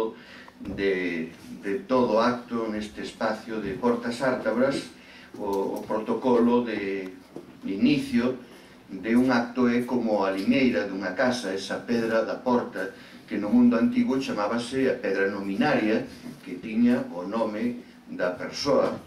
fondo de todo acto neste espacio de Portas Ártabras. O protocolo de inicio de un acto é como a limeira dunha casa, esa pedra da porta que no mundo antigo chamábase a pedra nominaria, que tiña o nome da persoa.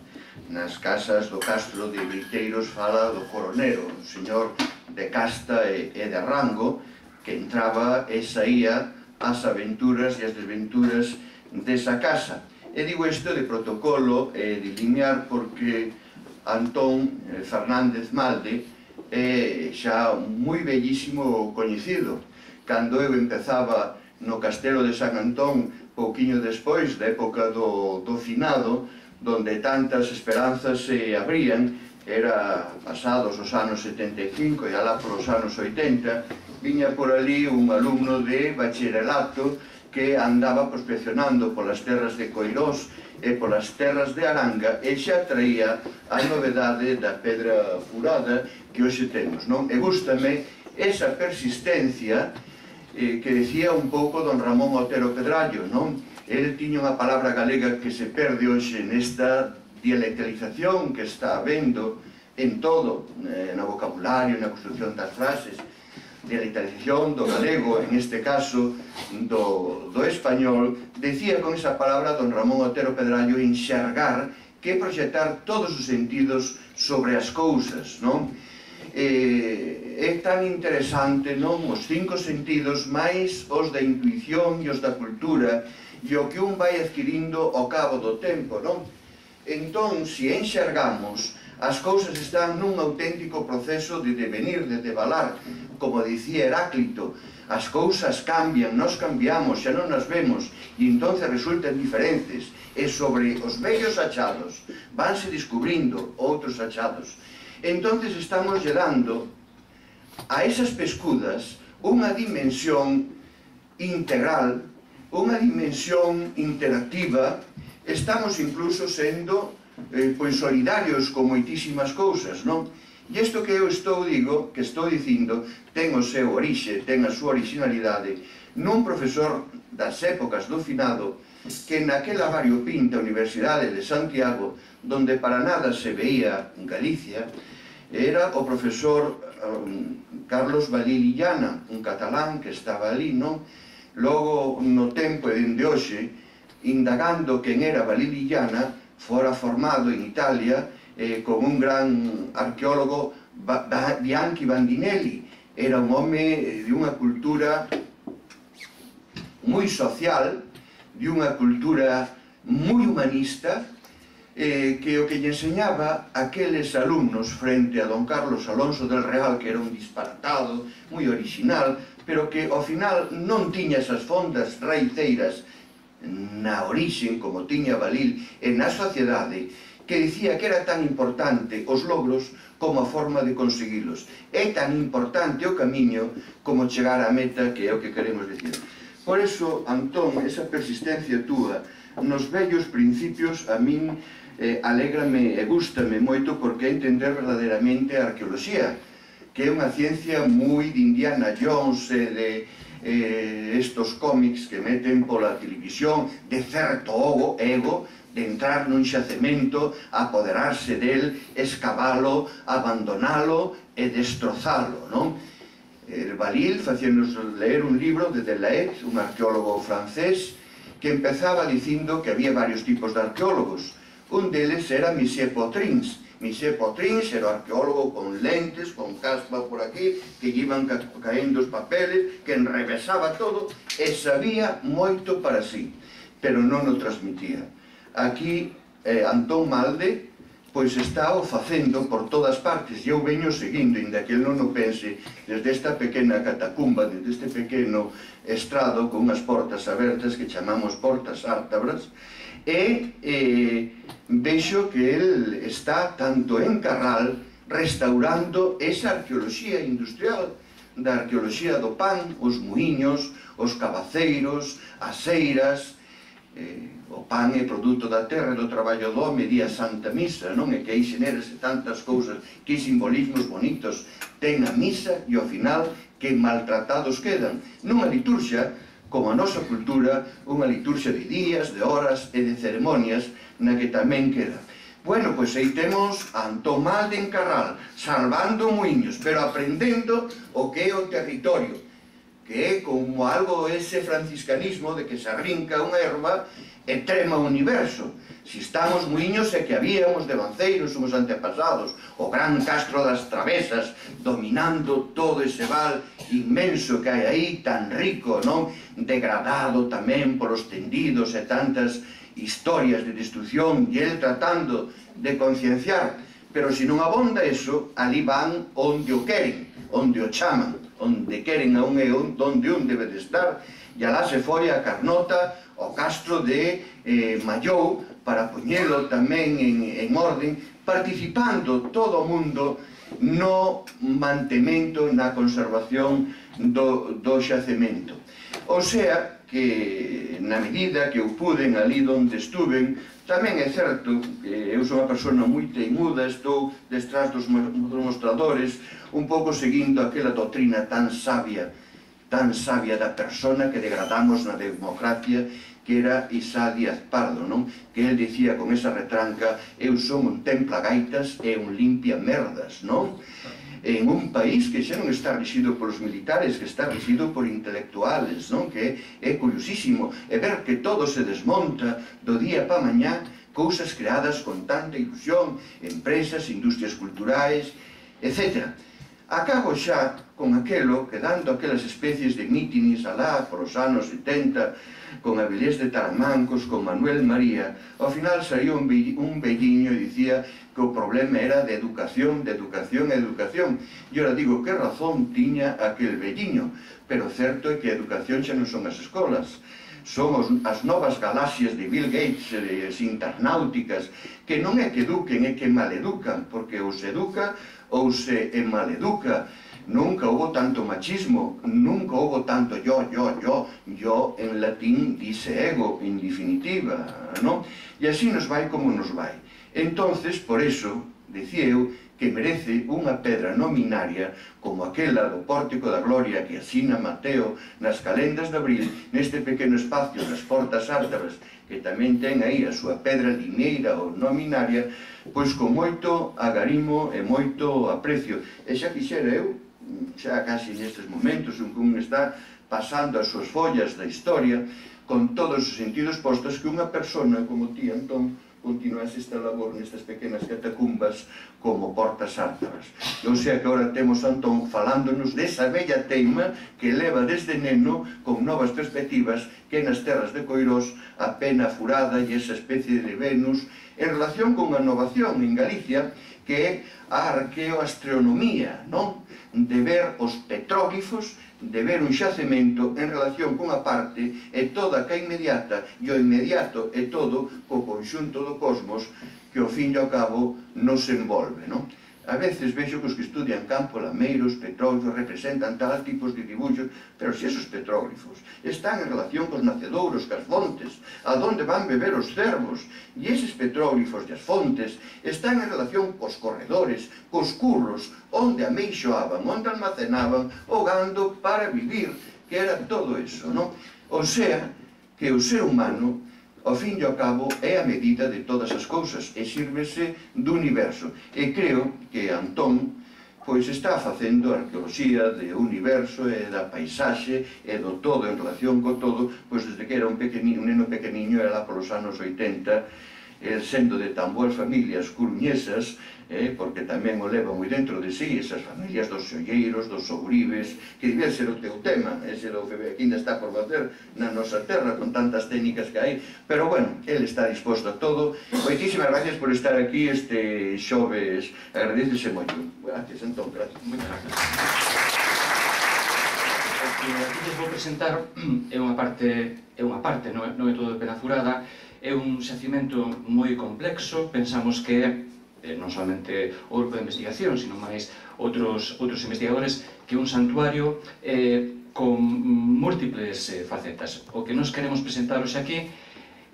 Nas casas do castro de Viteiros fala do coronero, un señor de casta e de rango, que entraba e saía as aventuras e as desventuras desa casa. E digo isto de protocolo e de linear porque Antón Fernández Malde é xa moi bellísimo coñecido. Cando eu empezaba no Castelo de San Antón, pouquiño despois da época do finado, donde tantas esperanzas se abrían, era pasados os anos 75 e alá polos anos 80, viña por ali un alumno de bacharelato que andaba prospeccionando polas terras de Coirós e polas terras de Aranga e xa traía a novedade da pedra furada que hoxe temos, non? E gústame esa persistencia que decía un pouco don Ramón Otero Pedrallo, non? El tiña unha palabra galega que se perde hoxe nesta dialectalización que está habendo en todo, no vocabulario, na construcción das frases, dialectalización do galego, en este caso do español. Decía con esa palabra don Ramón Otero Pedrallo enxergar que proxectar todos os sentidos sobre as cousas, non? É tan interesante, non? Os 5 sentidos máis os da intuición e os da cultura e o que un vai adquirindo ao cabo do tempo, non? Entón, se enxergamos, as cousas están nun auténtico proceso de devenir, de devalar. Como dicía Heráclito, as cousas cambian, nós cambiamos, xa non nas vemos, e entonces resultan diferentes. E sobre os vellos achados vanse descubrindo outros achados. Entonces estamos lle dando a esas pescudas unha dimensión integral, unha dimensión interactiva. Estamos incluso sendo solidarios con moitísimas cousas, non? E isto que eu estou dicindo ten o seu orixe, ten a súa originalidade nun profesor das épocas do finado que naquela variopinta Universidade de Santiago, donde para nada se veía Galicia, era o profesor Carlos Valil Illana, un catalán que estaba ali, non? Logo, no tempo e dende hoxe, indagando quen era Valil Illana, fora formado en Italia como un gran arqueólogo, Bianchi Bandinelli. Era un home de unha cultura moi social, de unha cultura moi humanista, que o que lle enseñaba aqueles alumnos frente a don Carlos Alonso del Real, que era un disparatado, moi original, pero que ao final non tiña esas fondas raiceiras na orixen, como tiña Valil, e na sociedade, que dicía que era tan importante os logros como a forma de conseguilos. É tan importante o camiño como chegar á meta, que é o que queremos dicir. Por eso, Antón, esa persistencia túa nos vellos principios a min alégrame e gústame moito, porque é entender verdadeiramente a arqueoloxía, que é unha ciencia moi de Indiana Jones e de estos cómics que meten pola televisión, de certo ego, de entrar nun xacemento, apoderarse del, escavalo, abandonalo e destrozalo, non? Valil facíanos ler un libro de Delaet, un arqueólogo francés, que empezaba dicindo que había varios tipos de arqueólogos. Un deles era Michel Potrins. Michel Potrins era o arqueólogo con lentes, con caspa por aquí, que lle iban caendo os papeles, que enrevesaba todo e sabía moito para sí, pero non o transmitía. Aquí, Antón Malde, pois está o facendo por todas partes, e eu veño seguindo, inda que el non o pense, desde esta pequena catacumba, desde este pequeno estrado con unhas portas abertas que chamamos Portas Ártabras, e vexo que el está tanto en Carral restaurando esa arqueoloxía industrial, da arqueoloxía do pan, os muiños, os cabaceiros, as eiras. O pan é produto da terra e do traballo do home, di a Santa Misa, non? E que aí xenerase tantas cousas, que simbolismos bonitos ten a misa, e ao final que maltratados quedan. Nunha liturgia como a nosa cultura, unha liturxia de días, de horas e de ceremonias na que tamén queda. Bueno, pois aí temos a Antón Mal de Encarral, salvando muiños, pero aprendendo o que é o territorio, que é como algo ese franciscanismo de que se arrinca unha erva e trema o universo. Si estamos muiños é que habíamos devanceiros, somos antepasados, o gran Castro das Travesas, dominando todo ese val inmenso que hai aí, tan rico, non? Degradado tamén polos tendidos e tantas historias de destrucción, e el tratando de concienciar, pero se non abonda eso, ali van onde o queren, onde o chaman, onde queren a un e onde un debe de estar, e alá se foi a Carnota, o Castro de Mallou, para poñelo tamén en orden, participando todo o mundo no mantemento, na conservación do xacemento. O sea, que na medida que eu puden ali onde estuven, tamén é certo que eu sou unha persona moi teimuda, estou detrás dos mostradores, un pouco seguindo aquela doutrina tan sabia da persona que degradamos na democracia, que era Isá Díaz Pardo, non? Que el dicía con esa retranca: eu son un templagaitas e un limpia merdas, non? En un país que xa non está rexido polos militares, que está rexido por intelectuales, non? Que é curiosísimo, e ver que todo se desmonta do día pa mañá, cousas creadas con tanta ilusión, empresas, industrias culturais, etc. Acabo xa con aquelo que, dando aquelas especies de mítines alá polos anos 70, con Avilés de Taramancos, con Manuel María, ao final saiu un velliño e dicía que o problema era de educación, de educación e educación. E ora digo, que razón tiña aquel velliño? Pero certo é que a educación xa non son as escolas, son as novas galaxias de Bill Gates, as internauticas, que non é que eduquen, é que maleducan, porque ou se educa ou se maleduca. Nunca hubo tanto machismo, nunca hubo tanto yo en latín dice ego, en definitiva, non? E así nos vai como nos vai. Entonces, por eso, dicía eu, que merece unha pedra nominaria como aquela do Pórtico da Gloria que asina Mateo nas calendas de abril, neste pequeno espacio das Portas Ártabras, que tamén ten aí a súa pedra limeira ou nominaria, pois con moito agarimo e moito aprecio. E xa quixera eu, xa casi nestes momentos en que un está pasando as súas follas da historia, con todos os sentidos postos, que unha persona como ti, Antón, continuase esta labor nestas pequenas catacumbas como Portas Ártabras. O sea que agora temos Antón falándonos desa bella teima que leva desde neno con novas perspectivas, que nas terras de Coirós a pena furada e esa especie de Venus en relación con a innovación en Galicia, que é a arqueoastronomía, non? De ver os petróglifos, de ver un xacemento en relación con a parte e toda que a inmediata, e o inmediato é todo o conxunto do cosmos que ao fin e ao cabo nos envolve, non? A veces vexo que os que estudian campo, lameiros, petróglifos, representan tal tipos de dibuixos, pero se esos petróglifos están en relación cos nacedouros, cas fontes, a donde van beber os cervos, e eses petróglifos e as fontes están en relación cos corredores, cos curros, onde ameixoaban, onde almacenaban o gando para vivir, que era todo eso, non? O sea, que o ser humano, ao fin e ao cabo, é a medida de todas as cousas e sírvese do universo. E creo que Antón pois está facendo arqueoloxía do universo e da paisaxe e do todo en relación co todo, pois desde que era un neno pequeniño, era lá polos anos 80, sendo de tan boas familias coruñesas, porque tamén o leva moi dentro de si, esas familias dos xolleiros, dos ouribes, que debía ser o teu tema, ese do que ainda está por facer na nosa terra, con tantas técnicas que hai, pero bueno, ele está disposto a todo. Moitísimas gracias por estar aquí este xoves, agradecese moito. Gracias, Antón, gracias. Moitas gracias. O que aquí les vou presentar é unha parte, non é todo de pena furada, é un xacimento moi complexo. Pensamos que non somente o grupo de investigación, sino máis outros investigadores, que un santuario con múltiples facetas. O que nos queremos presentar hoxe aquí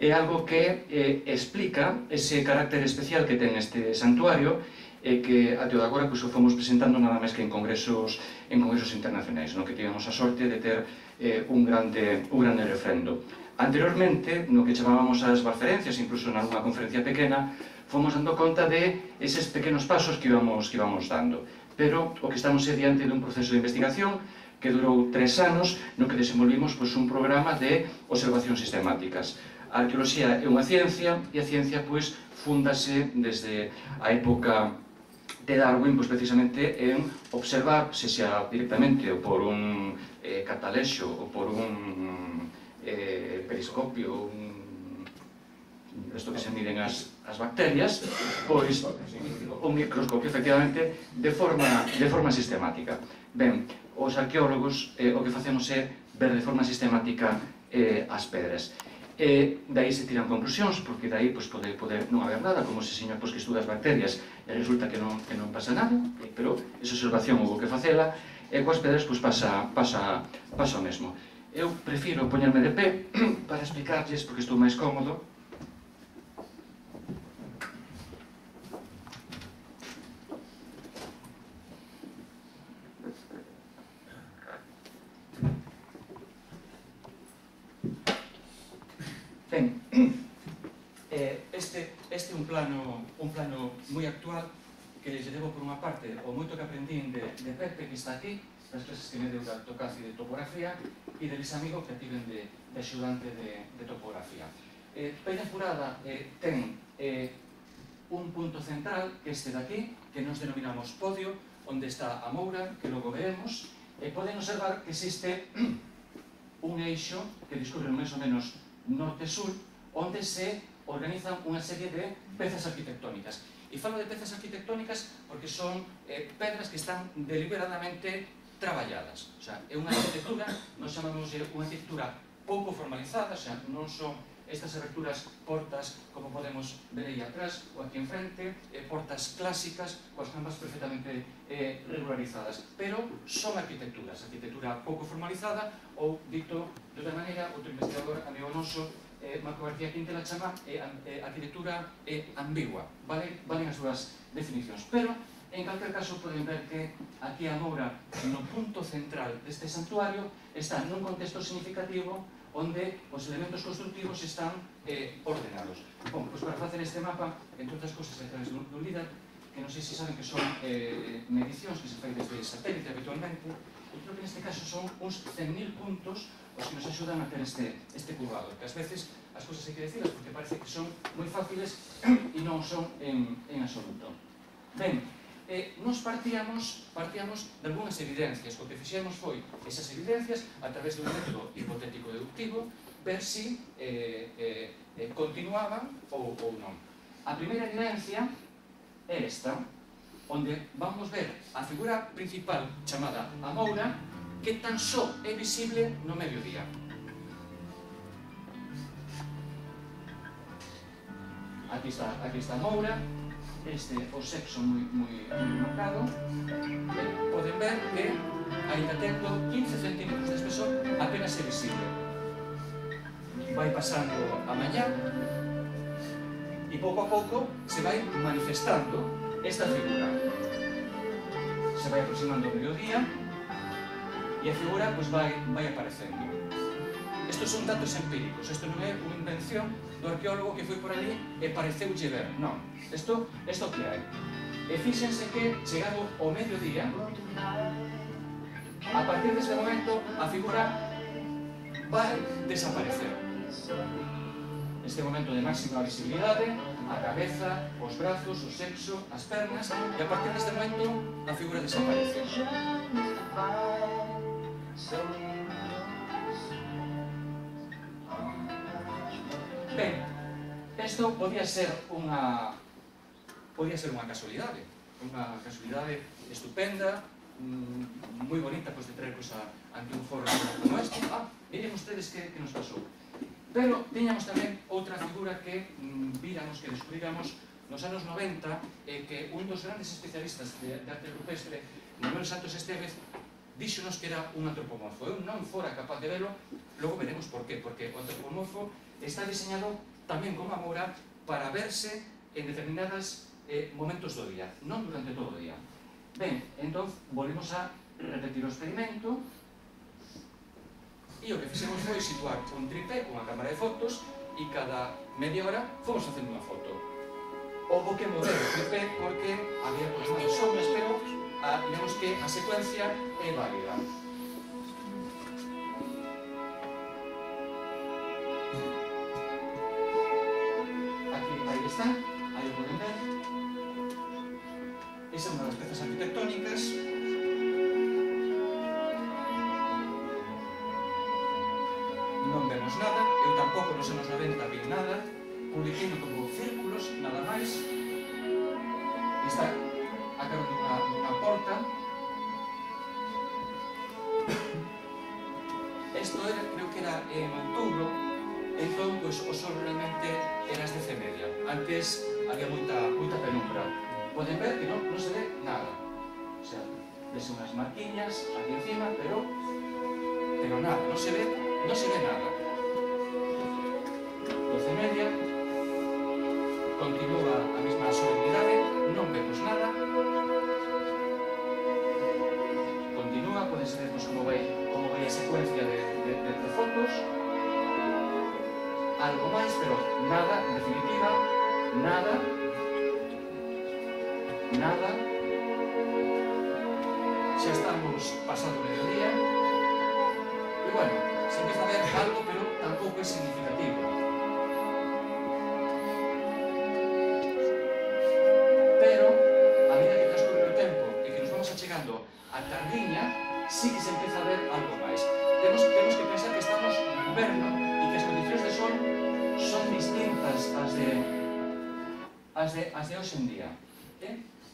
é algo que explica ese carácter especial que ten este santuario, e que até agora o fomos presentando nada máis que en congresos internacionais, que tivemos a sorte de ter un grande refrendo. Anteriormente, no que chamábamos as barferencias, incluso nalgúna conferencia pequena, fomos dando conta de eses pequenos pasos que íbamos dando. Pero o que estamos é diante dun proceso de investigación que durou 3 anos, no que desenvolvimos un programa de observacións sistemáticas. A arqueoloxía é unha ciencia, e a ciencia fúndase desde a época de Darwin, precisamente en observar, se xa directamente ou por un catalexo ou por un periscopio, isto que se miden as bacterias, pois un microscopio, efectivamente, de forma sistemática. Ben, os arqueólogos o que facemos é ver de forma sistemática as pedras. Daí se tiran conclusións, porque daí pode non haber nada, como se señor que estuda as bacterias e resulta que non pasa nada, pero esa observación houve que facela, e coas pedras pasa o mesmo. Eu prefiro poñerme de pé para explicarlles, porque estou máis cómodo. Ben, este é un plano moi actual que lle debo por unha parte o moito que aprendín de Pepe, que está aquí, das clases que me deu da Tocaci de topografía, e de Luis Amigo, que tiven de axudante de topografía. Peña Furada ten un punto central, que este daqui, que nos denominamos podio, onde está a Moura, que logo veremos, e poden observar que existe un eixo que discorre máis ou menos norte-sur, onde se organizan unha serie de pezas arquitectónicas. E falo de pezas arquitectónicas porque son pedras que están deliberadamente traballadas. O sea, é unha arquitectura, nos chamamos unha arquitectura pouco formalizada, o sea, non son estas aberturas portas como podemos ver aí atrás ou aquí enfrente, portas clásicas coas jambas perfectamente regularizadas, pero son arquitectura pouco formalizada, ou dito de outra maneira, outro investigador amigo noso, Marco García Quintela, chama arquitectura ambigua, valen as súas definicións, pero en calquer caso poden ver que aquí a Moura, no punto central deste santuario, está nun contexto significativo onde os elementos constructivos están ordenados. Bom, pois para facer este mapa, entre outras cosas, a través dun LIDAR, que non sei se saben que son medicións que se fai desde satélite habitualmente, eu creo que neste caso son uns 100.000 puntos os que nos axudan a ter este curvado, que ás veces as cousas hai que decirlas porque parece que son moi fáciles e non son en absoluto. Ben, nos partíamos de algunhas evidencias. O que fixemos foi esas evidencias a través de un método hipotético deductivo, ver si continuaban ou non. A primeira evidencia é esta, onde vamos ver a figura principal chamada a Moura, que tan só é visible no mediodía. Aquí está a Moura, este o sexo moi marcado, poden ver que ainda tendo 15 centímetros de espesor apenas é visible. Vai pasando a mañá e pouco a pouco se vai manifestando esta figura. Se vai aproximando ao mediodía e a figura vai aparecendo. Estos son datos empíricos, isto non é unha invención do arqueólogo que foi por ali e pareceulle ver, non. Isto que hai. E fíxense que, chegado ao mediodía, a partir deste momento, a figura vai desaparecer. Este momento de máxima visibilidade, a cabeza, os brazos, o sexo, as pernas, e a partir deste momento, a figura desaparece. Ben, isto podía ser unha casualidade estupenda, moi bonita, de traercos ante un foro como este. Miren ustedes que nos pasou. Pero tiñamos tamén outra figura que víramos, que descubriramos nos anos 90, que un dos grandes especialistas de arte rupestre, Manuel Santos Estévez, díxonos que era un antropomorfo. Eu non fora capaz de velo, logo veremos por qué, porque o antropomorfo está diseñado tamén como a Moura para verse en determinados momentos do día, non durante todo o día. Ben, entón, volvemos a repetir o experimento. E o que fixemos foi situar un tripé con unha cámara de fotos e cada media hora fomos facendo unha foto. Houve que mover o tripé porque había máis sombras, pero digamos que a secuencia é válida. Aí está, aí o poden ver. Esa é unha das pezas arquitectónicas. Non vemos nada, eu tampouco nos anos 90 vi nada, publiquei como círculos, nada máis. Está a cara dunha porta. Isto era, creo que era en outubro, entón, pois, o sol realmente era as 10:30. Antes había moita penumbra. Poden ver que non se ve nada. O sea, vese unhas marquiñas aquí encima, pero nada, non se ve nada. 12:30, continúa a mesma solemnidade, non vemos nada. Continúa, podes ver como vai a secuencia de fotos. Algo máis, pero nada, en definitiva, nada. Xa estamos pasado o mediodía. E bueno, se empeza a ver algo, pero tampouco é significativo. Pero, a medida que transcorre o tempo e que nos vamos achegando a tardiña, sí que se empeza a ver algo máis. Temos que pensar que estamos no inverno e que as condicións de sol son distintas as de hoxe en día.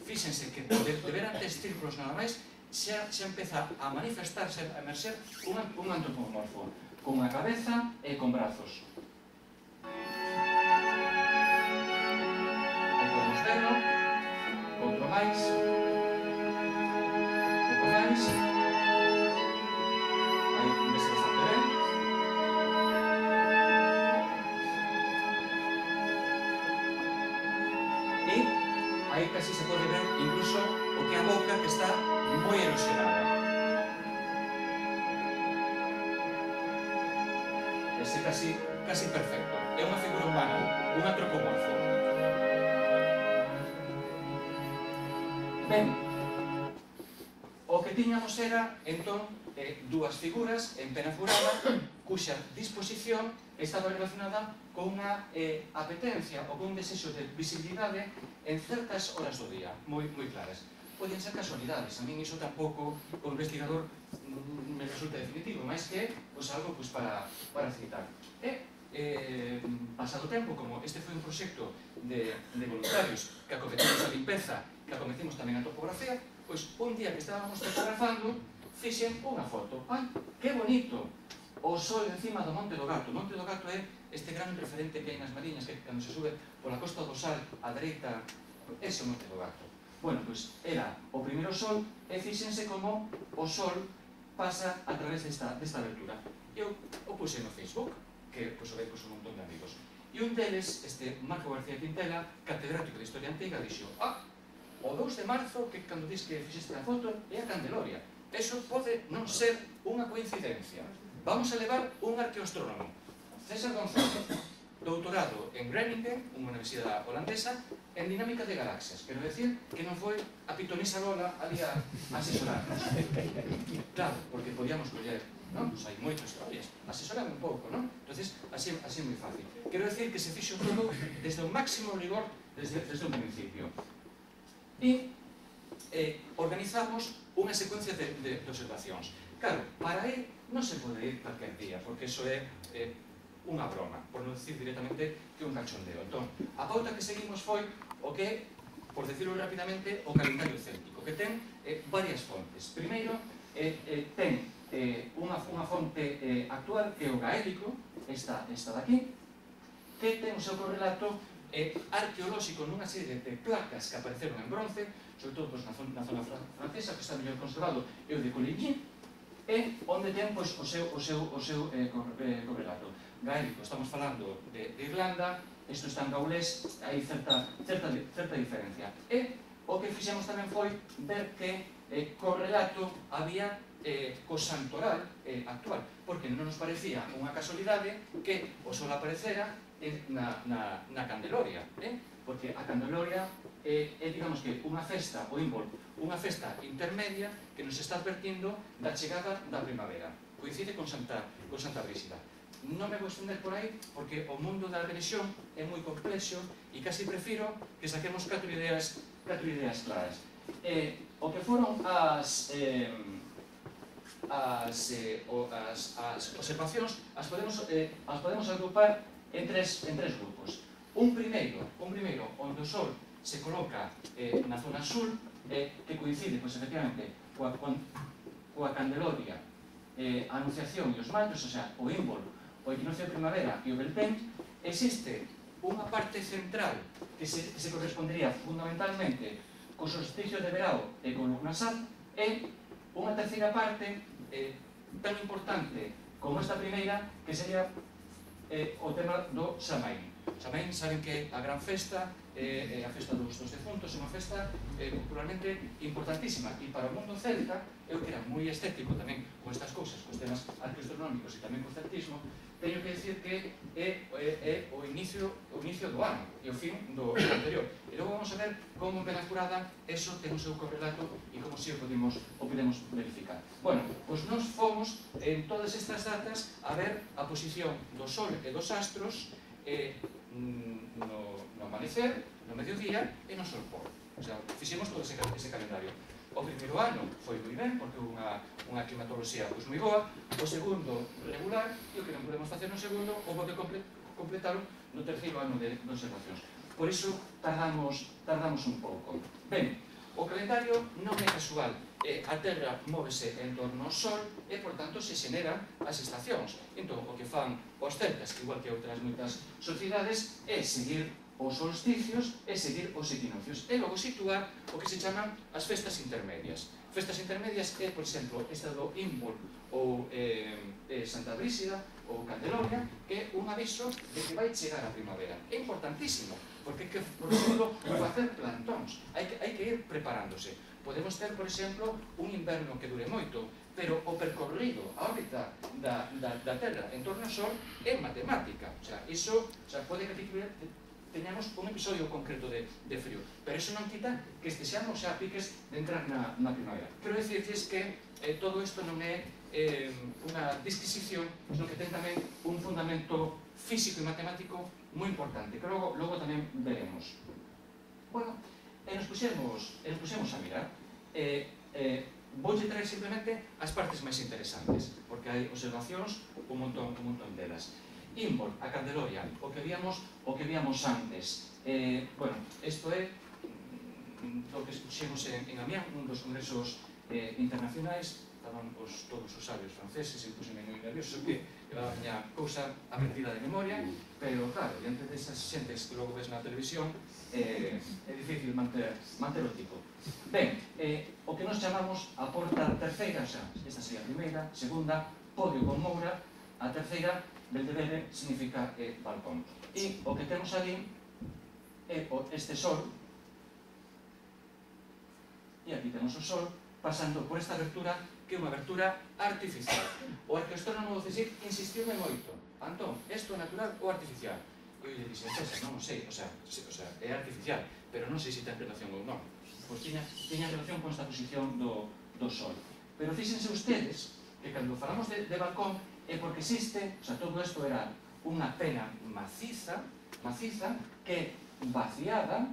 Fíxense que de ver antes círculos nada máis, xa empeza a manifestarse, a emerxer un antropomorfo, con unha cabeza e con brazos. Aí podemos verlo, outro máis, pouco máis, aí vese bastante ben. E aí casi se pode ver incluso o que a boca que está moi erosionada. Ese casi perfecto. É unha figura humana, un antropomorfo. Ben, o que tiñamos era, entón, dúas figuras en pena furada, cuxa disposición estaba relacionada con unha apetencia ou con un desexo de visibilidade en certas horas do día, moi claras. Podían ser casualidades, a min iso tampouco o investigador me resulta definitivo, máis que algo para citar. Pasado o tempo, como este foi un proxecto de voluntarios que acometimos a limpeza, que acometimos tamén a topografía, pois un día que estábamos topografando, fixen unha foto. ¡Ai, que bonito! O sol encima do Monte do Gato. O Monte do Gato é este gran referente que hai nas Mariñas, que cando se sube pola Costa do Sal, á dereita, ese é o Monte do Gato. Bueno, pois era o primeiro sol e fíxense como o sol pasa a través desta abertura. Eu o puse no Facebook, que o vei un montón de amigos. E un deles, este Marco García Quintela, catedrático de Historia Antiga, dixo: o 2 de marzo, que cando dis que fixeste a foto, é a Candeloria. Eso pode non ser unha coincidencia. Vamos a levar un arqueoastrónomo, César González, doutorado en Groningen, unha universidade holandesa, en dinámica de galaxias. Quero decir que non foi a pitonisa Lola ali a asesorarnos. Claro, porque podíamos coller, non? Pois hai moitas historias. Asesorame un pouco, non? Entonces, así é moi fácil. Quero decir que se fixo todo desde o máximo rigor desde o principio. E organizamos unha secuencia de observacións. Claro, para aí non se pode ir calquer día, porque iso é unha broma, por non decir directamente que un cachondeo. Entón, a pauta que seguimos foi o que, por decirlo rapidamente, o calendario céltico, que ten varias fontes. Primeiro, ten unha fonte actual, que é o gaélico, esta daqui, que ten o seu correlato arqueolóxico nunha serie de placas que apareceron en bronce, sobre todo na zona francesa, que está mellor conservado, é o de Coligny, e onde ten o seu correlato. Gaélico, estamos falando de Irlanda, isto está en gaulés, hai certa diferencia. E o que fixemos tamén foi ver que correlato había co santoral actual, porque non nos parecía unha casualidade que o sol aparecera na Candeloria, porque a Candeloria é, digamos que, unha festa, o Imbol, unha festa intermedia que nos está advertindo da chegada da primavera. Coincide con Santa Brígida. Non me vou estender por aí porque o mundo da religión é moi complexo e casi prefiro que saquemos 4 ideas claras. O que foron as observacións as podemos agrupar en tres grupos. Un primeiro onde o sol se coloca na zona sur, que coincide, pois, efectivamente, coa Candeloria, a Anunciación e os Mallos, o sea, o Imbol, o equinoccio de primavera e o Beltén. Existe unha parte central que se correspondería fundamentalmente co solsticio de verao e co lugnasar, e unha terceira parte tan importante como esta primeira, que sería o tema do Samaín. Samaín, saben que a gran festa é a festa dos defuntos, é unha festa popularmente importantísima, e para o mundo celta, eu que era moi estético tamén con estas cousas, con os temas arqueoastronómicos e tamén con o celtismo, teño que decir que é o inicio do ano e o fin do anterior. E logo vamos a ver como en Penacurada eso ten o seu correlato e como si o podemos verificar. Bueno, pois nós fomos en todas estas datas a ver a posición do Sol e dos astros no amanecer, no mediodía e no solpor. O sea, fixemos todo ese calendario. O primeiro ano foi moi ben, porque houve unha climatoloxía moi boa. O segundo, regular, e o que non podemos facer no segundo, houve que completalo no terceiro ano de observacións. Por iso tardamos un pouco. Ben, o calendario non é casual. A Terra móvese en torno ao Sol e, por tanto, se xeneran as estacións. Entón, o que fan os celtas, igual que outras moitas sociedades, é seguir os solsticios e seguir os equinoccios, e logo situar o que se chaman as festas intermedias. Festas intermedias é, por exemplo, esta do Imbol ou Santa Brígida ou Candeloria, que é un aviso de que vai chegar a primavera. É importantísimo, porque, por exemplo, facer plantóns, hai que ir preparándose. Podemos ter, por exemplo, un inverno que dure moito, pero o percorrido, a órbita da Terra en torno ao Sol é matemática. O sea, iso pode que teñamos un episodio concreto de frío, pero iso non quita que estexamos xa a piques de entrar na primavera. Quero dicirles que todo isto non é unha disquisición, senón que ten tamén un fundamento físico e matemático moi importante, que logo tamén veremos. Bueno, nos puxemos a mirar. Voulle traer simplemente as partes máis interesantes, porque hai observacións un montón delas. Imbol, a Candeloria, o que víamos antes. Bueno, isto é o que puxemos en Amiens, un dos congresos internacionais. Estaban todos os sabios franceses e puxeme moi nervioso, que era a miña cousa aprendida de memoria, pero claro, diante desas xentes que logo ves na televisión, é difícil manter o tipo. Ben, o que nos chamamos a porta terceira, xa, esta sería a primeira, segunda, podio con moura, a terceira, Belvedere, significa balcón. E o que temos ali é este sol, e aquí temos o sol, pasando por esta abertura, que é unha abertura artificial. O arqueoastrónomo do CSIC insistiu moito. Antón, isto é natural ou artificial? E eu lle dixen, César, non sei, o sea, é artificial, pero non sei se ten relación ou non. Pois tiña relación con esta posición do sol. Pero fíxense ustedes que cando falamos de balcón é porque existe, o sea, todo isto era unha pena maciza, que é vaciada,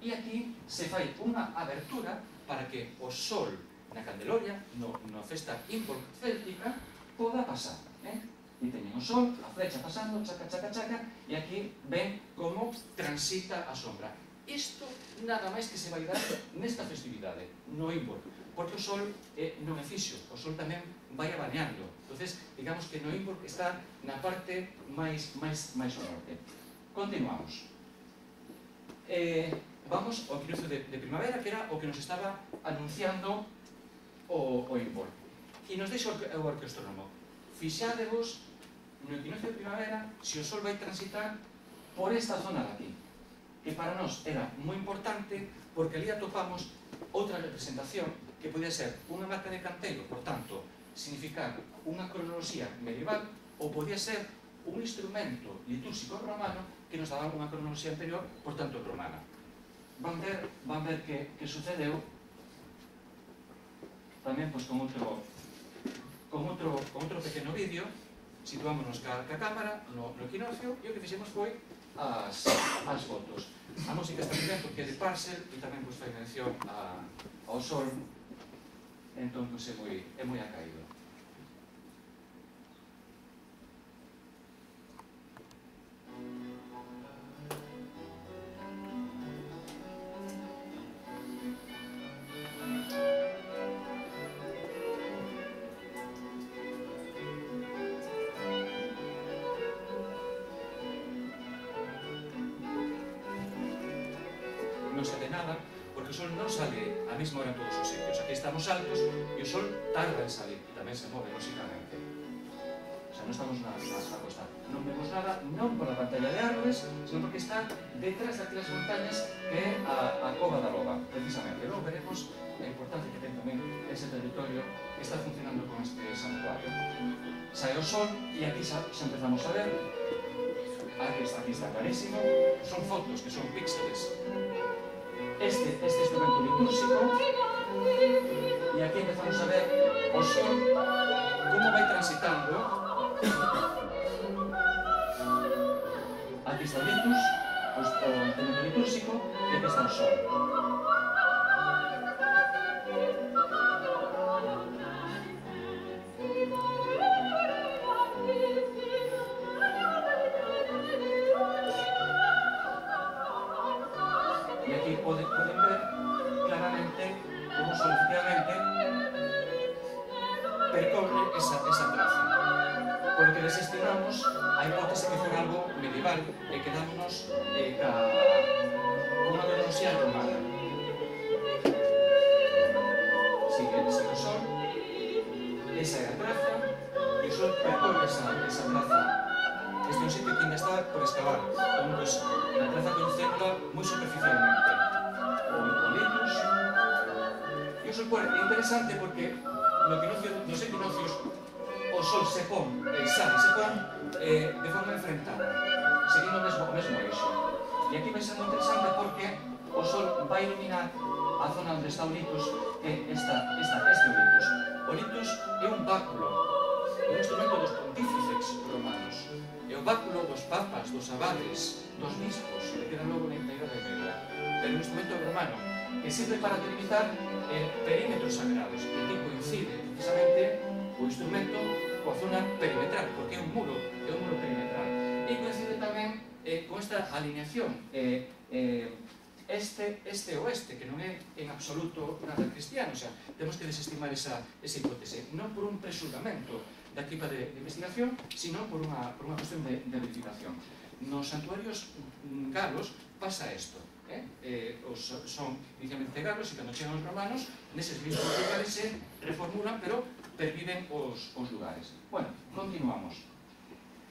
e aquí se fai unha abertura para que o sol na Candeloria, na festa Imbol céltica, poda pasar. E teñen o sol, a flecha pasando, chaca, e aquí ven como transita a sombra. Isto nada máis que se vai dar nesta festividade, no Imbol, porque o sol non é fixo, o sol tamén vai abaneando. Entonces, digamos que no Imbol está na parte máis ao norte. Continuamos. Vamos ao equinoccio de primavera, que era o que nos estaba anunciando o Imbol. E nos deixa o arqueoastrónomo. Fixádevos no equinoccio de primavera se o sol vai transitar por esta zona de aquí, que para nós era moi importante porque ali atopamos outra representación que podía ser unha marca de canteiro, por tanto, significar unha cronoloxía medieval, ou podía ser un instrumento litúrxico romano que nos daba unha cronoloxía anterior, por tanto, romana. Van ver que sucedeu tamén con outro pequeno vídeo. Situámonos ca cámara no equinoccio e o que fixemos foi as fotos. A música está ben porque é de Parcel e tamén fai mención ao sol, entón é moi acaído. Non se ve nada, porque o sol non sale a mesma hora en todos os sitios. Aquí estamos altos e o sol tarda en salir e tamén se move, lóxicamente. O sea, non estamos na costa. Non vemos nada, non por a pantalla de árboles, sino porque está detrás daquelas montañas que é a Cova da Loba, precisamente. Logo veremos a importancia que ten tamén ese territorio que está funcionando con este santuario. Sae o sol e aquí xa empezamos a ver. Aquí está clarísimo. Son fotos que son píxeles. Este instrumento litúrxico, e aquí empezamos a ver o sol como vai transitando. Aquí está o litus, o instrumento litúrxico, e aquí está o sol. E aquí poden ver claramente como o sol efectivamente percorre esa traza. Por lo que desestimamos a hipótese que fora algo medieval e quedámonos con unha cronoloxía romana. Sigue o sol, esa é a traza, e o sol percorre esa traza. Este é un sitio que ainda está por excavar, onde a traza coñecémola moi superficialmente. O litus. E o sol é interesante porque nos equinocios o sol se pon, de forma enfrentada, seguindo o mesmo eixo. E aquí vai sendo interesante porque o sol vai iluminar a zona onde está o litus, que este litus. O litus é un báculo, un instrumento dos pontífices romanos. É o báculo dos papas, dos abades, dos bispos, que quedan logo na Idade Media. É un instrumento romano que sirve para delimitar perímetros sagrados. E aquí coincide precisamente o instrumento coa zona perimetral, porque é un muro perimetral. E coincide tamén con esta alineación este-oeste, que non é en absoluto nada cristiano. O sea, temos que desestimar esa hipótese, non por un presulgamento da equipa de investigación, sino por unha cuestión de verificación. Nos santuarios galos pasa isto. Son inicialmente galos e cando chegan os romanos, neses mismos lugares se reformulan, pero perviven os lugares. Bueno, continuamos.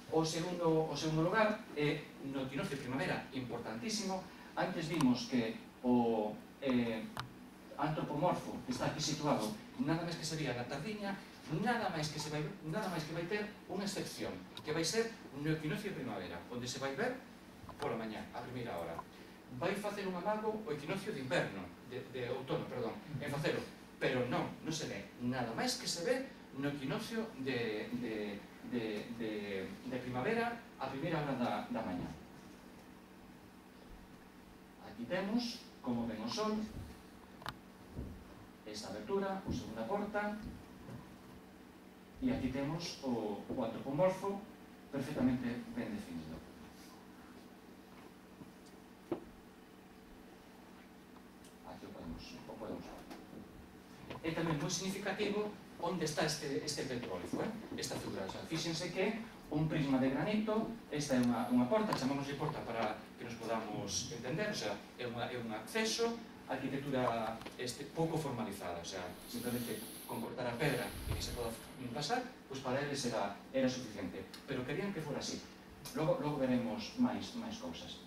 O segundo lugar é no equinoccio de primavera, importantísimo. Antes vimos que o antropomorfo que está aquí situado nada máis que sería na tardiña, nada máis que vai ter unha excepción, que vai ser no equinoccio de primavera, onde se vai ver pola mañá, a primeira hora. Vai facer un amago o equinoccio de inverno, de outono, perdón, en facelo, pero non se ve, nada máis que se ve no equinoccio de primavera a primeira hora da mañá. Aquí temos como ven o sol, esta abertura, o segunda porta, e aquí temos o antropomorfo perfectamente ben definido. Aquí o podemos ver. É tamén moi significativo onde está este petrólico, esta figura. Fíxense que un prisma de granito, esta é unha porta, chamámoslle porta para que nos podamos entender, o sea, é un acceso, arquitectura pouco formalizada, o sea, simplemente con cortar a pedra e que se poda pasar, pois para eles era suficiente, pero querían que fora así. Logo veremos máis cousas.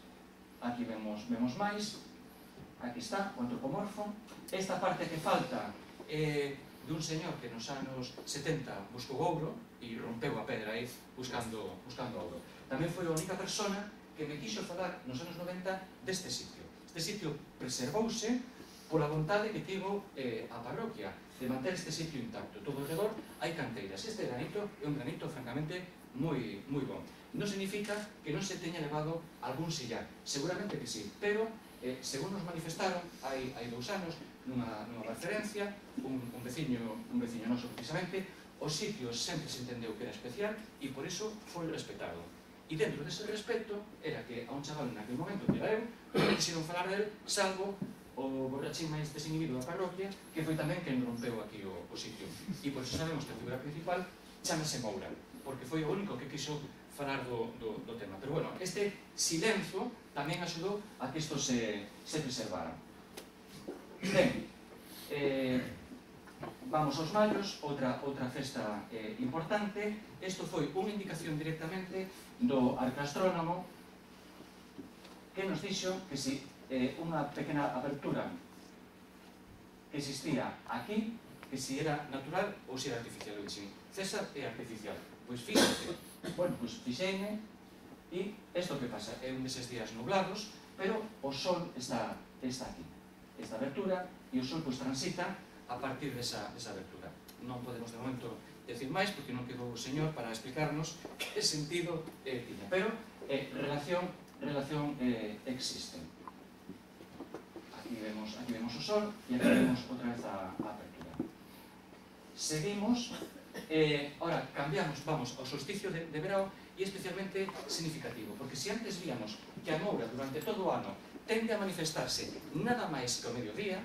Aquí vemos máis, aquí está o antropomorfo, esta parte que falta dun señor que nos anos 70 buscou ouro e rompeu a pedra aí buscando ouro. Tamén foi a única persona que me quixo falar nos anos 90 deste sitio. Este sitio preservouse pola vontade que tivo a parroquia de manter este sitio intacto. Todo alrededor hai canteiras. Este granito é un granito francamente moi bon. Non significa que non se teña levado algún sillar, seguramente que sí, pero según nos manifestaron hai 2 anos nunha referencia, un veciño noso precisamente, o sitio sempre se entendeu que era especial e por iso foi respetado. E dentro dese respeto era que a un chaval naquele momento que era eu non quixeron falar del, salvo o borrachín máis desinhibido da parroquia, que foi tamén quen rompeu aquí o sitio. E por iso sabemos que a figura principal chamase Moura, porque foi o único que quiso falar do tema. Pero bueno, este silencio tamén axudou a que isto se preservara. Ben, vamos aos mallos, outra festa importante. Isto foi unha indicación directamente do arcastrónomo que nos dixo que se unha pequena abertura que existía aquí, que se era natural ou se era artificial. Eu dixen, César é artificial. Pois fíjate, bueno, pois fixeime e isto que pasa, é un deses días nublados, pero o sol está aquí, esta abertura, e o sol pois transita a partir desa abertura. Non podemos de momento decir máis porque non quedou o señor para explicarnos que sentido tiña, pero relación existe. Aquí vemos o sol e aquí vemos outra vez a apertura. Seguimos, ahora cambiamos, vamos ao solsticio de verao, e especialmente significativo, porque se antes víamos que a Moura durante todo o ano tende a manifestarse nada máis que ao mediodía,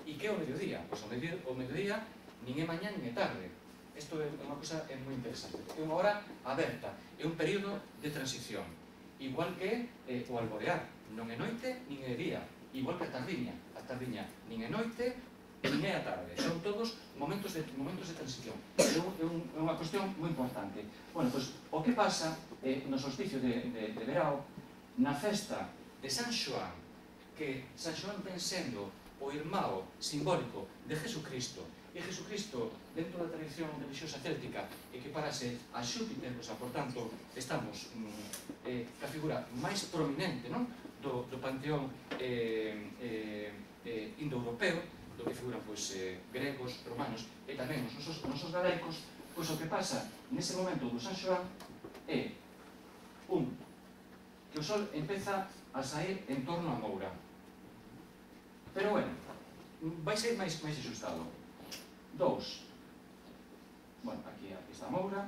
e que é o mediodía? Pois o mediodía nin é mañá nin é tarde. Isto é unha cosa moi interesante. É unha hora aberta, é un período de transición. Igual que o alborear, non é noite nin é día. Igual que a tardiña nin é noite nin é a tarde. Son todos momentos de transición. É unha cuestión moi importante. Bueno, pois o que pasa no solsticio de verao, na festa de San Xoán, que San Xoán ven sendo o irmão simbólico de Jesucristo, e Jesucristo, dentro da tradición religiosa céltica, equiparase a Xúpiter, por tanto, estamos ca figura máis prominente do panteón indoeuropeo, do que figuran gregos, romanos e tamén os nosos galaicos. Pois o que pasa nese momento do San Xoán é que o sol empeza a sair en torno a Moura. Pero bueno, vai ser máis axustado. 2. Bueno, aquí está a Moura.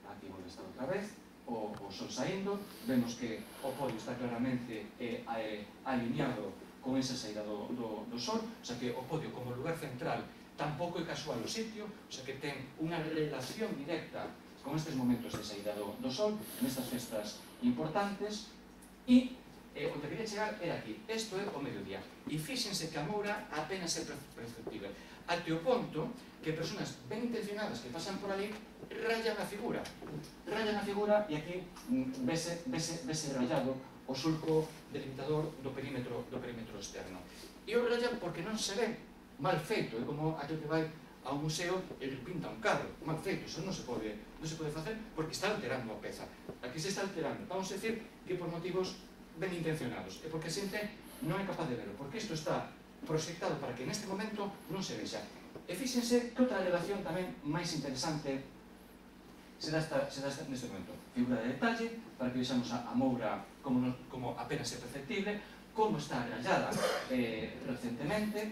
Aquí volve a estar outra vez. O sol saindo. Vemos que o podio está claramente alineado con esa saída do sol. O sea que o podio como lugar central tampouco é casual o sitio. O sea que ten unha relación directa con estes momentos de saída do sol, nestas festas importantes. E o que quería chegar era aquí. Isto é o mediodía. E fíxense que a Moura apenas é perceptível. Até o ponto que persoas ben intencionadas que pasan por ali rayan a figura. E aquí vese rayado o surco delimitador do perímetro externo. E o rayan porque non se ve mal feito. É como aquel que vai a un museo e pinta un carro. Mal feito. Eso non se pode facer porque está alterando a peza. Aquí se está alterando. Vamos a decir que por motivos ben intencionados, e porque a xente non é capaz de verlo, porque isto está proxectado para que neste momento non se vexa. E fíxense que outra relación tamén máis interesante se dá neste momento. Figura de detalle, para que vexamos a Moura como apenas é perceptible, como está rayada recentemente,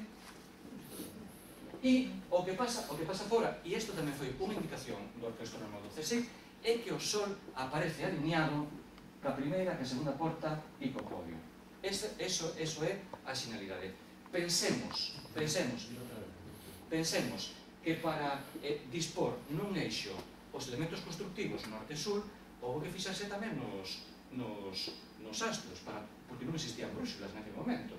e o que pasa fora, e isto tamén foi unha indicación do arqueólogo do CSIC, é que o sol aparece alineado ca primeira, ca segunda porta e co podio. Eso é a xenialidade. Pensemos que para dispor nun eixo os elementos constructivos norte-sur, houve que fixarse tamén nos astros, porque non existían brúxulas naquele momento.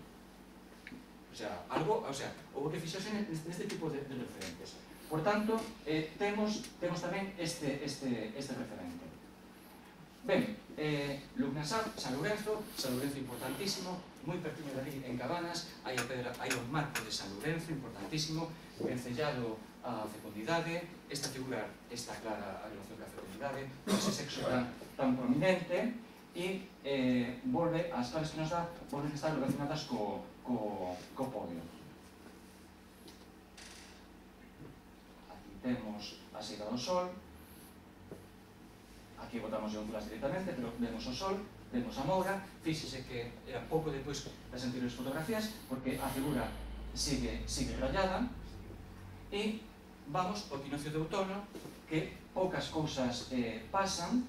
Houve que fixarse neste tipo de referentes. Por tanto, temos tamén este referente. Ben, Lugnasar, San Lourenzo importantísimo, moi pertinho dali en Cabanas, hai o marco de San Lourenzo, importantísimo, vencellado a fecundidade, esta figura está clara a relación ca fecundidade, ese sexo tan prominente, e as claves que nos dá volven a estar relacionadas co podio. Aquí temos a saída do Sol, aquí botamos ionturas directamente, pero vemos o Sol, vemos a Moura, fíxese que era pouco depois das anteriores fotografías, porque a figura sigue rayada, e vamos ao equinoccio de outono, que poucas cousas pasan,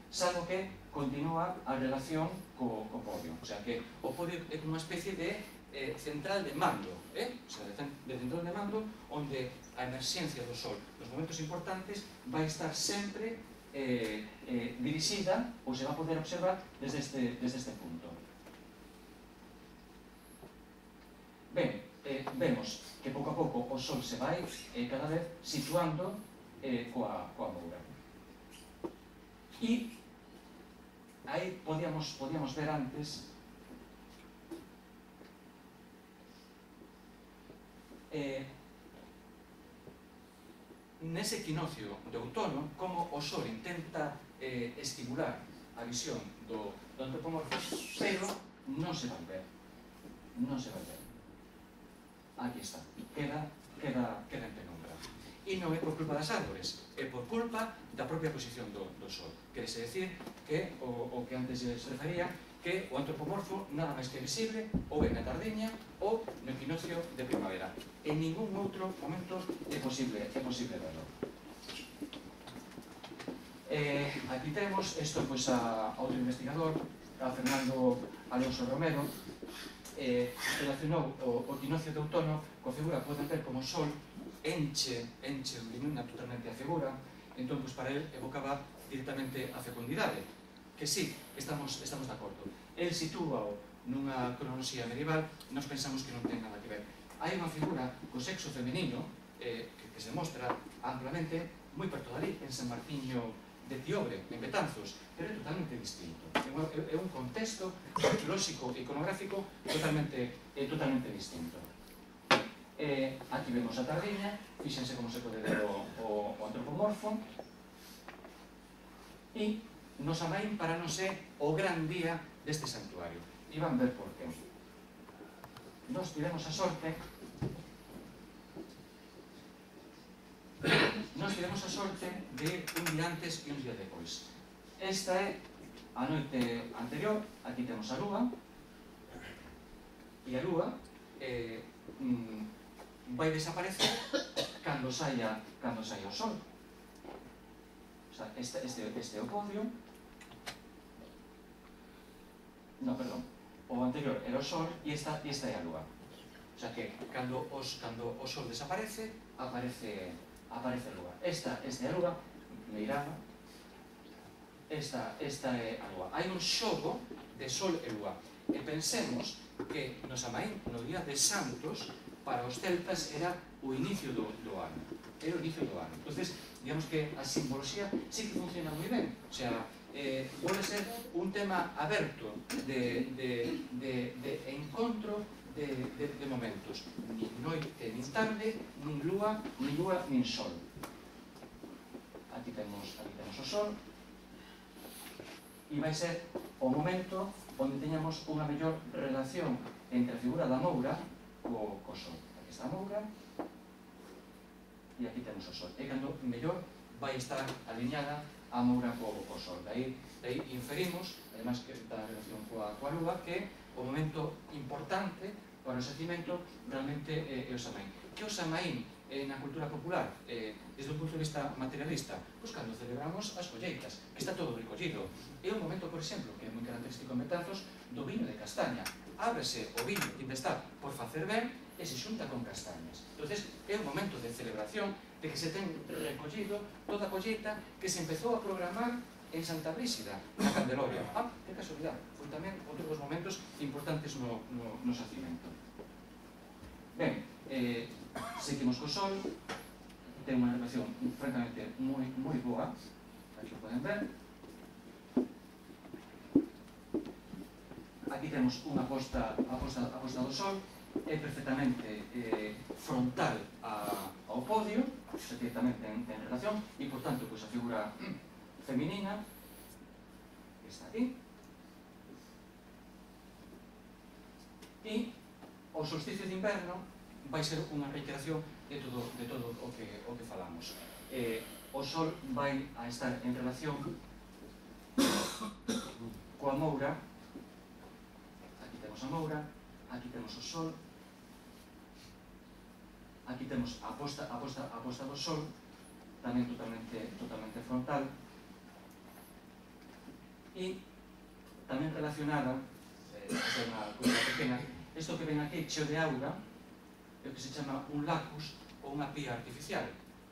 salvo que continúa a relación co podio. O sea, que o podio é unha especie de central de mando, o sea, de central de mando, onde a emerxencia do Sol nos momentos importantes vai estar sempre dirixida, ou se va a poder observar desde este punto. Ben, vemos que pouco a pouco o Sol se vai cada vez situando coa Moura. E aí podíamos ver antes nese equinoccio de outono como o Sol intenta estimular a visión do antropomorfo, pero non se vai ver. Aquí está, queda en penumbra. E non é por culpa das árbores, é por culpa da propia posición do Sol. Querese decir que o que antes se refería, que o antropomorfo nada máis que visible ou en a tardiña ou no equinoccio de primavera. En ningún outro momento é posible verlo. Aquí temos, isto a outro investigador, a Fernando Alonso Romero, relacionou o equinoccio de outono coa figura, poden ver como o Sol enche, ilumina totalmente a figura, entón, para ele evocaba directamente a fecundidade, que sí, estamos de acordo. El sitúao nunha cronoloxía medieval, nós pensamos que non ten nada que ver. Hai unha figura co sexo femenino que se mostra amplamente moi perto dali, en San Martiño de Tiobre, en Betanzos, pero é totalmente distinto. É un contexto arqueolóxico e iconográfico totalmente distinto. Aquí vemos a tardiña, fíxense como se pode ver o antropomorfo, e nos Amaín para non ser o gran día deste santuario. E van ver por qué. Nos tivemos a sorte de un día antes e un día depois. Esta é a noite anterior, aquí temos a lúa, e a lúa vai desaparecer cando saia o Sol. O sea, este é o podio. No, perdón. O anterior era o Sol e esta é a lúa. O sea que cando o Sol desaparece, aparece a lúa. Esta é a lúa, meirama. Esta é a lúa. Hai un xogo de Sol e lúa. E pensemos que nos Amaín, no día de Santos, para os celtas era o inicio do ano. Era o inicio do ano. Entonces, digamos que a simboloxía sí que funciona moi ben. O sea, pode ser un tema aberto de encontro de momentos. Nin noite, nin tarde, nin lúa, nin sol. Aquí temos o sol. E vai ser o momento onde teñamos unha mellor relación entre a figura da Moura co sol. Aquí está a Moura e aquí temos o sol. E cando mellor vai estar alineada a Moura co sol. Daí inferimos, además que está a relación coa lúa, que o momento importante para o xacimento realmente é o Samaín. Que o Samaín na cultura popular, desde un punto de vista materialista, pois cando celebramos as colleitas, que está todo recollido. É un momento, por exemplo, que é moi característico en Betanzos, do viño de castaña. Ábrese o viño que está por facer ben e se xunta con castañas. Entonces, é un momento de celebración de que se ten recollido toda a colleita que se empezou a programar en Santa Brígida, na Candeloria. Que casualidade, foi tamén outro dos momentos importantes no xacimento. Ben, seguimos co sol, ten unha relación francamente moi boa, aquí o poden ver. aquí temos unha posta do sol, é perfectamente frontal ao podio, directamente en relación, e, por tanto, a figura feminina que está aquí, e o solsticio de inverno vai ser unha reiteración de todo o que falamos. O sol vai a estar en relación coa moura, aquí temos a moura, aquí temos o sol, aquí temos a posta do sol, tamén totalmente frontal, e tamén relacionada, é unha cousa pequena, isto que ven aquí, cheo de auga, é o que se chama un lacus ou unha pía artificial.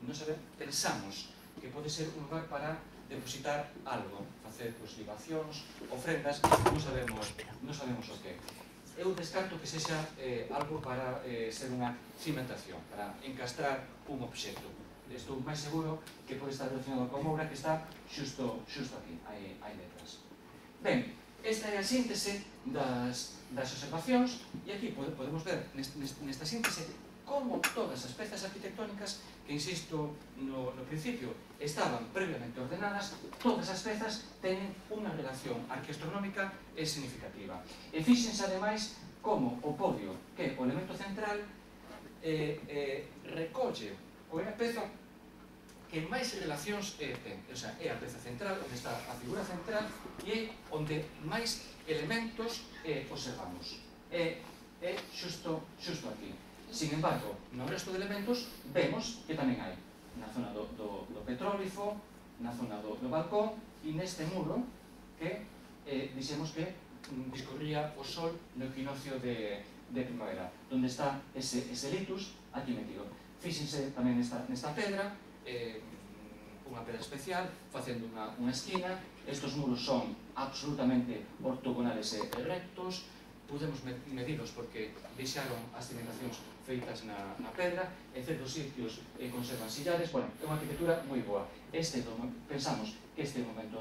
Nos pensamos que pode ser un lugar para depositar algo, facer libacións, ofrendas, non sabemos o que. Eu descarto que sexa algo para ser unha cimentación, para encastrar un obxecto. Estou máis seguro que pode estar relacionado con a moura que está xusto aquí, aí detrás. Ben, esta é a síntese das observacións, e aquí podemos ver nesta síntese como todas as pezas arquitectónicas que, insisto, no principio estaban previamente ordenadas, todas as pezas teñen unha relación arqueastronómica e significativa. E fíxense, ademais, como o podio, que é o elemento central, recolle ou é a peza que máis relacións ten, é a peza central, onde está a figura central, e é onde máis elementos observamos. É xusto aquí. Sin embargo, no resto de elementos vemos que tamén hai na zona do petrólifo, na zona do balcón, e neste muro que dixemos que discorría o sol no equinoccio de primavera, onde está ese litus aquí metido. Fíxense tamén nesta pedra, unha pedra especial, facendo unha esquina. Estos muros son absolutamente ortogonales e rectos, podemos medilos porque deixaron as cimentacións feitas na pedra, en certos sitios conservan sillares. Bueno, é unha arquitectura moi boa. Pensamos que este é o momento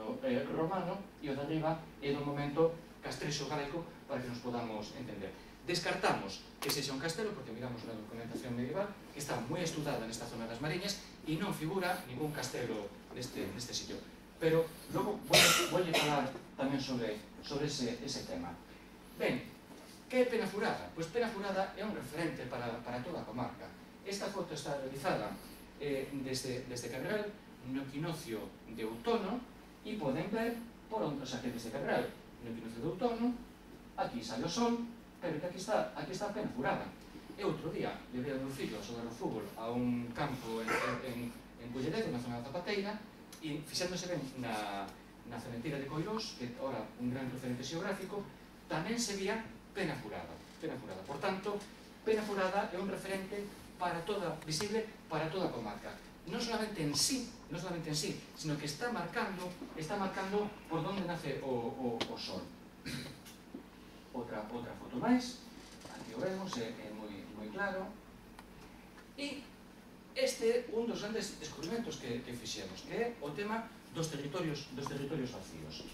romano e o de arriba é do momento castrexo galaico, para que nos podamos entender. Descartamos que sexa un castelo, porque miramos na documentación medieval, que está moi estudada nesta zona das Mariñas, e non figura ningún castelo neste sitio. Pero logo vou falar tamén sobre ese tema. Ben, que é Penafurada? Pois Penafurada é un referente para toda a comarca. Esta foto está realizada desde Carreral, no equinoccio de outono, e poden ver por onde, que desde Carreral, no equinoccio de outono, aquí sale o sol, pero que aquí está Penafurada. E outro día levei ao meu fillo a xogar ao fútbol a un campo en Culleredo, na zona da Zapateira, e fixándose ben na cementeira de Coirós, que é ora un gran referente xeográfico, tamén se vía Penafurada. Por tanto, Penafurada é un referente visible para toda a comarca. Non solamente en sí, sino que está marcando por onde nace o sol. Outra foto máis, aquí o vemos, é moi claro. E este é un dos grandes descubrimentos que fixemos, que é o tema dos territorios vacíos.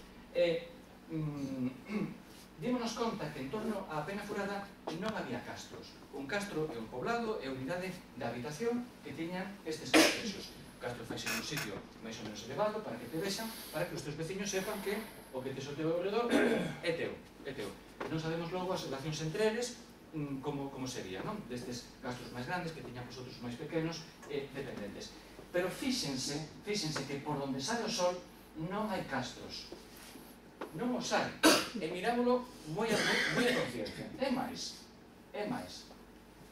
Dímonos conta que en torno á Penafurada non había castros. Un castro é un poblado, é unidade de habitación que tiñan estes castrexos. O castro faise nun sitio máis ou menos elevado para que te vexan, para que os teus veciños sepan que o que tes o teu alrededor é teu. Non sabemos logo as relacións entre eles como sería, non? Destes castros máis grandes que tiñan os outros máis pequenos e dependentes. Pero fíxense que por onde sale o sol non hai castros. Non os hai, e mirámoslo moi a conciencia. É máis,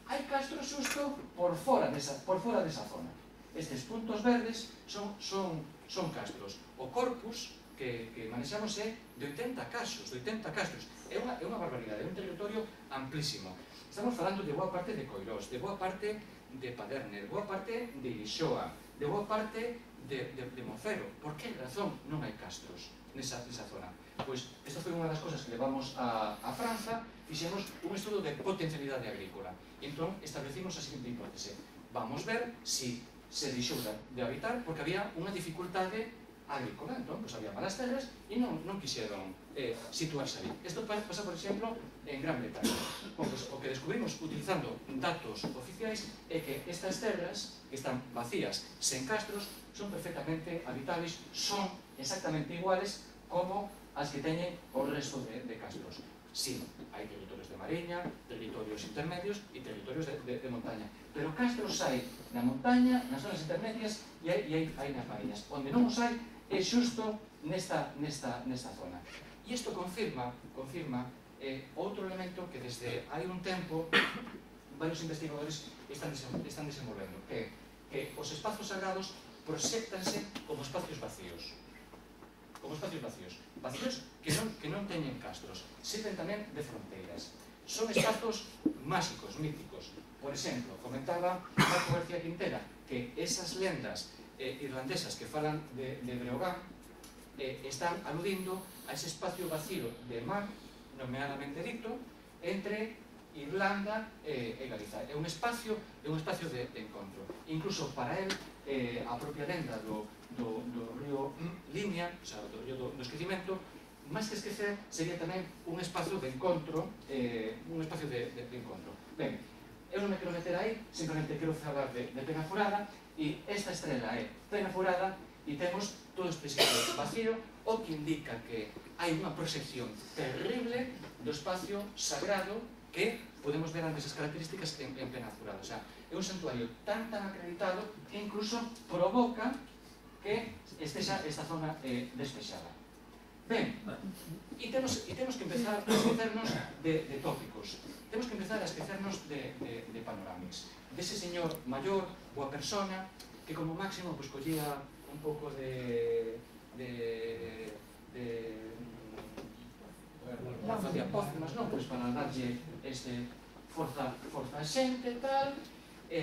hai castros xusto por fora desa zona. Estes puntos verdes son castros. O corpus que manexamos é de 80 castros. É unha barbaridade, é un territorio amplísimo. Estamos falando de boa parte de Coirós, de boa parte de Paderne, de boa parte de Ilixoa, de boa parte de Mocero. Por que razón non hai castros nesa zona? Pois, esta foi unha das cosas que levamos a Franza, fixemos un estudo de potencialidade agrícola. Entón, establecimos a seguinte hipótese. Vamos ver se deixou de habitar, porque había unha dificultade agrícola. Entón, pois había malas terras e non quixeron situarse ali. Isto pasa, por exemplo, en Gran Bretaña. Pois, o que descubrimos utilizando datos oficiais é que estas terras que están vacías, sen castros, son perfectamente habitables, son exactamente iguales como as que teñen o resto de castros. Sí, hai territorios de mariña, territorios intermedios e territorios de montaña. Pero castros hai na montaña, nas zonas intermedias e hai nas mariñas. Onde non os hai é xusto nesta zona. E isto confirma outro elemento que desde hai un tempo varios investigadores están desenvolvendo, que os espazos sagrados proxéctanse como espacios vacíos. Vacíos que non teñen castros, sirven tamén de fronteiras. Son espazos máxicos, míticos. Por exemplo, comentaba Marco García Quintera que esas lendas irlandesas que falan de Breogán están aludindo a ese espacio vacío de mar, nomeadamente dito, entre Irlanda e Galiza. É un espacio de encontro. Incluso para él, a propia lenda do río Limia, o sea, do río do esquecimento, máis que esquecer, sería tamén un espacio de encontro, Ben, eu non me quero meter aí, simplemente quero falar de Peñaforada, e esta estrela é Peñaforada, e temos todo este sitio vacío, o que indica que hai unha proxección terrible do espacio sagrado que podemos ver antes as características en Peñaforada. O sea, é un santuario tan acreditado que incluso provoca que estexa esta zona despexada. Ben, e temos que empezar a esquecernos de tópicos. Temos que empezar a esquecernos de panorámicos. Dese señor maior, boa persona, que como máximo collía un pouco de facía pócimas, non? Pois para darlle forza a xente e tal, e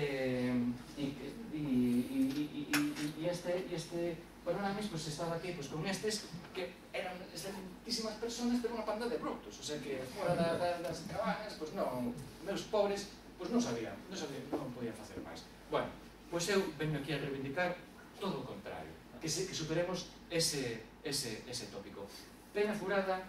este panoramis estaba aquí con estes que eran excelentísimas personas, pero unha panda de brutos, o sea que fora das cabanas, non, meus pobres, non sabían, non podían facer máis. Bueno, pois eu venho aquí a reivindicar todo o contrario, que superemos ese tópico. Peñaforada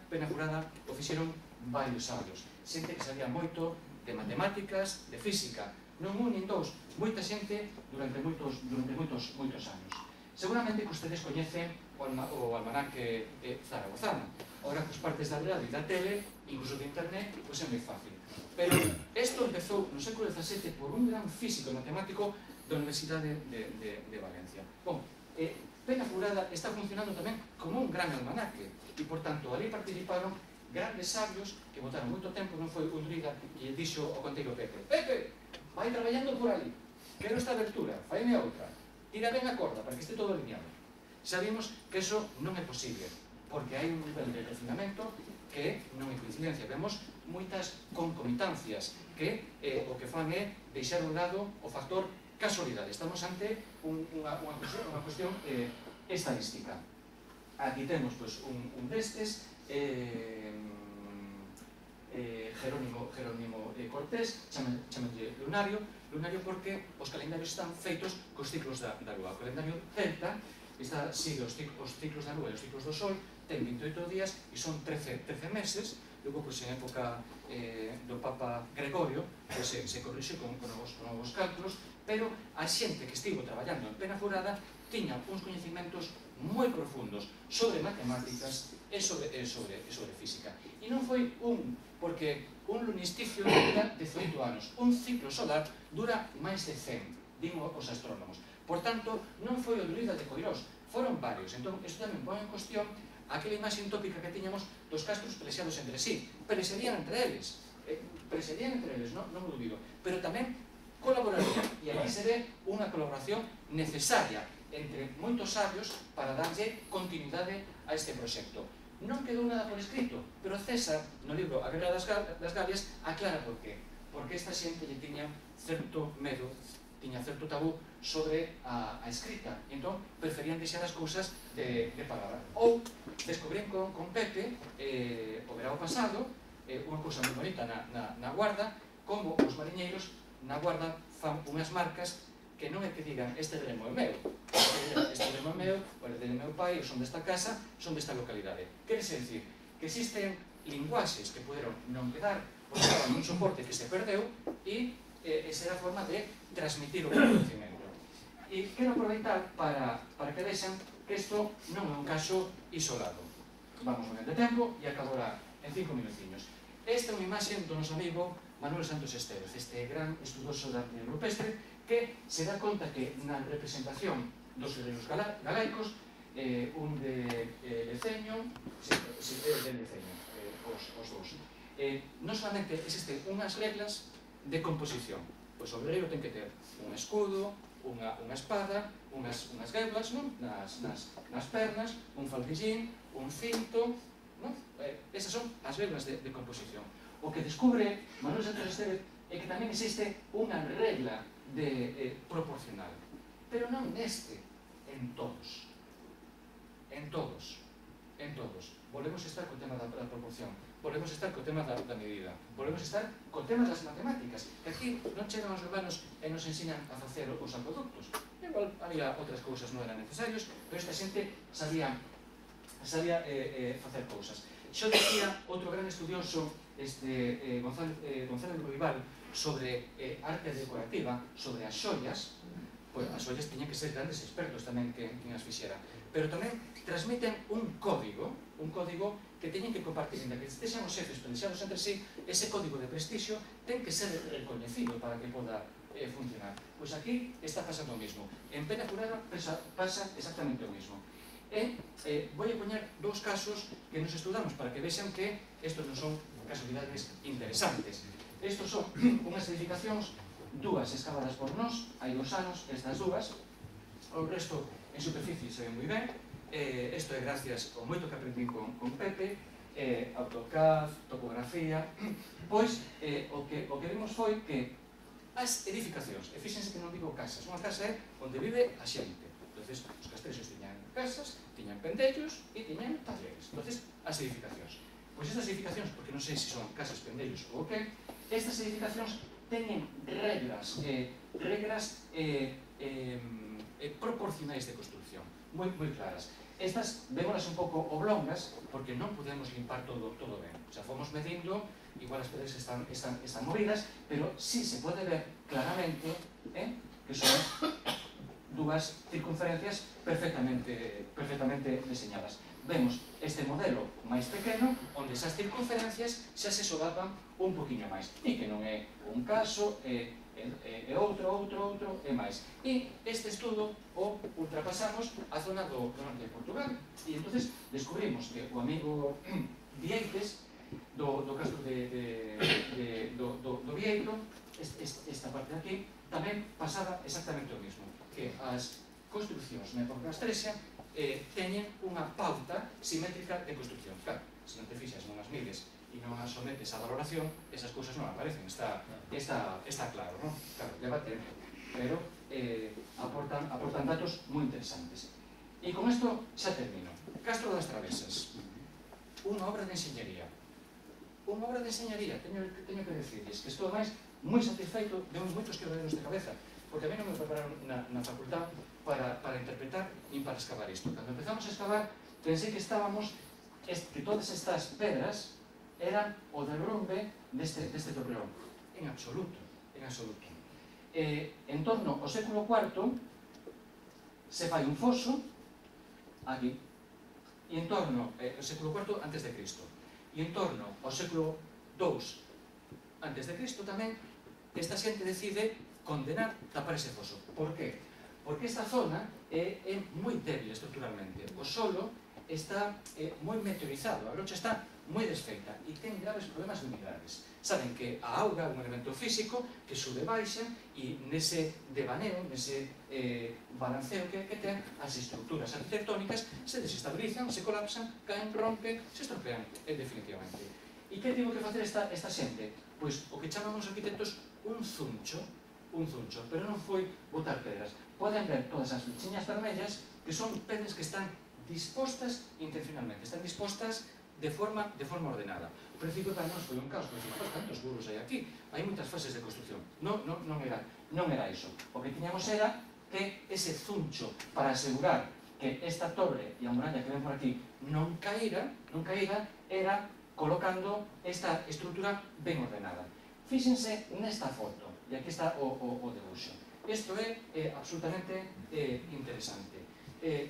o fixeron varios sabios, xente que sabía moito de matemáticas, de física, non un nin dous, moita xente durante moitos anos. Seguramente que ustedes coñecen o almanaque zaragozano. Ahora, cos partes da radio e da tele, incluso de internet, pois é moi fácil. Pero isto empezou no século XVII por un gran físico e matemático da Universidade de Valencia. Bom, Peñaforada está funcionando tamén como un gran almanaque e, por tanto, ali participaron grandes sabios que botaron moito tempo. Non foi un druida que lle dixo ao conteiro Pepe: Pepe, vai traballando por ali, quero esta abertura, faime outra, tira ben a corda para que este todo alineado. Sabimos que eso non é posible, porque hai un nivel de refinamento que non é coincidencia. Vemos moitas concomitancias que o que fan é deixar un lado o factor casualidade. Estamos ante unha cuestión estadística. Aquí temos un destes, Jerónimo Cortés, chamanlle lunario porque os calendarios están feitos cos ciclos da lúa. O calendario celta sigue os ciclos da lúa e os ciclos do sol, ten 28 días e son 13 meses. Logo, en época do Papa Gregorio, se corrixe con novos cálculos, pero a xente que estivo traballando en Peñaforada tiña uns coñecimentos moi profundos sobre matemáticas e sobre física. E non foi porque un lunisticio dura 18 anos, un ciclo solar dura máis de 100, din os astrónomos. Por tanto, non foi o druida de Coirós, foron varios. Entón, isto tamén pon en cuestión aquela imaxe tópica que tiñamos dos castros pelexados entre sí. Pelexarían entre eles, non o dubido, pero tamén colaborarían, e aquí se ve unha colaboración necesaria entre moitos sabios para darlle continuidade a este proxecto. Non quedou nada por escrito, pero César, no libro A Guerra das Galias, aclara por qué. Porque esta xente lle tiña certo medo, tiña certo tabú sobre a escrita, e entón preferían deixar as cousas de palabra. Ou descubrín con Pepe o verao pasado unha cousa moi bonita na Guarda, como os mariñeiros na Guarda fan unhas marcas que non é que digan este terreno é meu, este terreno é meu, o heredero é meu pai, son desta casa, son desta localidade. Quere decir que existen linguaxes que poderon non quedar porque estaban un soporte que se perdeu e esa era a forma de transmitir o conhecimento. E quero aproveitar para que vexan que isto non é un caso isolado. Vamos un de tempo e acabará en 5 minutinhos. Esta é unha imaxe do noso amigo Manuel Santos Estevez, este gran estudoso de arte rupestre, que se dá conta que na representación dos guerreiros galaicos, un de Leceño, os dous, non solamente existen unhas reglas de composición, pois o guerreiro ten que ter un escudo, unha espada, unhas geblas nas pernas, un faldillín, un cinto, esas son as reglas de composición. O que descubre Manuel Santos Estevez é que tamén existe unha regla proporcional, pero non neste, en todos. Volvemos a estar co tema da proporción, volvemos a estar co tema da medida, volvemos a estar co tema das matemáticas, que aquí non chegan os romanos e nos ensinan a facer os acueductos. Igual había outras cousas non eran necesarios, pero esta xente sabía facer cousas. Xo decía outro gran estudioso, Gonzalo Ruibal, sobre arte decorativa, sobre as xollas. Pois as ollas tiñan que ser grandes expertos tamén que as fixera, pero tamén transmiten un código que teñen que compartir, ainda que estexan os xefes pelexados entre sí, ese código de prestixio ten que ser recoñecido para que poda funcionar. Pois aquí está pasando o mismo, en Penafurada pasa exactamente o mismo. Vou a poñer dous casos que nos estudamos para que vexan que estos non son casualidades interesantes. Estos son unhas edificacións, dúas excavadas por nós, hai 2 anos, estas dúas, o resto en superficie se ve moi ben. Isto é gracias ao moito que aprendí con Pepe, AutoCAD, topografía, pois o que vimos foi que as edificacións, e fíxense que non digo casas, unha casa é onde vive a xente. Entonces, os castrexos tiñan casas, tiñan pendellos e tiñan talleres. Entonces, as edificacións. Pois estas edificacións, porque non sei se son casas, pendellos ou o que, estas edificacións teñen regras proporcionais de construcción, moi claras. Estas, vémolas un pouco oblongas, porque non podemos limpar todo ben. O sea, fomos medindo, igual as paredes están movidas, pero sí se pode ver claramente que son dúas circunferencias perfectamente diseñadas. Vemos este modelo máis pequeno, onde esas circunferencias xa se solapan un poquinho máis, e que non é un caso, é outro e máis. E este estudo o ultrapasamos a zona do norte de Portugal, e entonces descubrimos que o amigo Vieites, do castro do Vieito, esta parte de aquí, tamén pasaba exactamente o mismo, que as construccións na época castrexa teñen unha pauta simétrica de construcción. Claro, se non te fixas, non as mides e non as sometes a valoración, esas cousas non aparecen, está claro, non? Claro, leva tempo, pero aportan datos moi interesantes. E con isto xa termino. Castro das Travesas, unha obra de enxeñería. Unha obra de enxeñería, teño que decirles que estou máis moi satisfeito de moitos quebraderos de cabeza, porque a mí non me prepararon na facultad para interpretar nin para excavar isto. Cando empezamos a excavar, pensei que que todas estas pedras eran o derrumbe deste tropeón. En absoluto. En torno ao século IV se fai un foso aquí, e en torno ao século IV antes de Cristo, e en torno ao século II antes de Cristo tamén, esta xente decide condenar tapar ese foso. Por qué? Porque esta zona é moi débil estructuralmente. O solo está moi meteorizado, a brocha está moi desfeita e ten graves problemas de humidades. Saben que a auga é un elemento físico que sube baixa e nese devaneo, nese balanceo que ten, as estructuras arquitectónicas se desestabilizan, se colapsan, caen, rompen, se estropean definitivamente. E que tivo que facer esta xente? Pois o que chaman os arquitectos un zuncho, pero non foi botar pedras. Poden ver todas as flechiñas vermellas que son pedras que están dispostas intencionalmente, están dispostas de forma ordenada. Ao principio para nós foi un caos, porque decimos, cantos burros hai aquí? Hai moitas fases de construcción. Non era iso. O que tiñamos era que ese zuncho para asegurar que esta torre e a muralla que ven por aquí non caíra, era colocando esta estrutura ben ordenada. Fíxense nesta foto, e aquí está o debuxo. Isto é absolutamente interesante.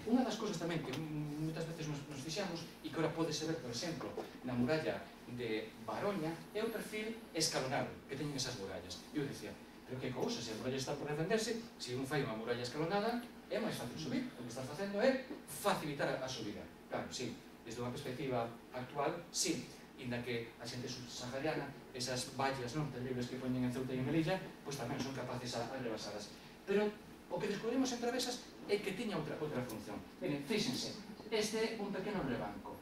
Unha das cousas tamén que moitas veces nos fixamos e que ora pode ser ver, por exemplo, na muralla de Baroña, é o perfil escalonado que teñen esas murallas. E eu dicía, pero que cousa, se a muralla está por defenderse, se un fai unha muralla escalonada, é máis fácil subir. O que está facendo é facilitar a subida. Claro, sí, desde unha perspectiva actual, sí, inda que a xente subsahariana, esas vallas terribles que poñen en Ceuta e en Melilla, pois tamén son capaces a rebasadas. Pero o que descubrimos en Travesas é que tiña outra función. Miren, fíxense, este é un pequeno rebanco.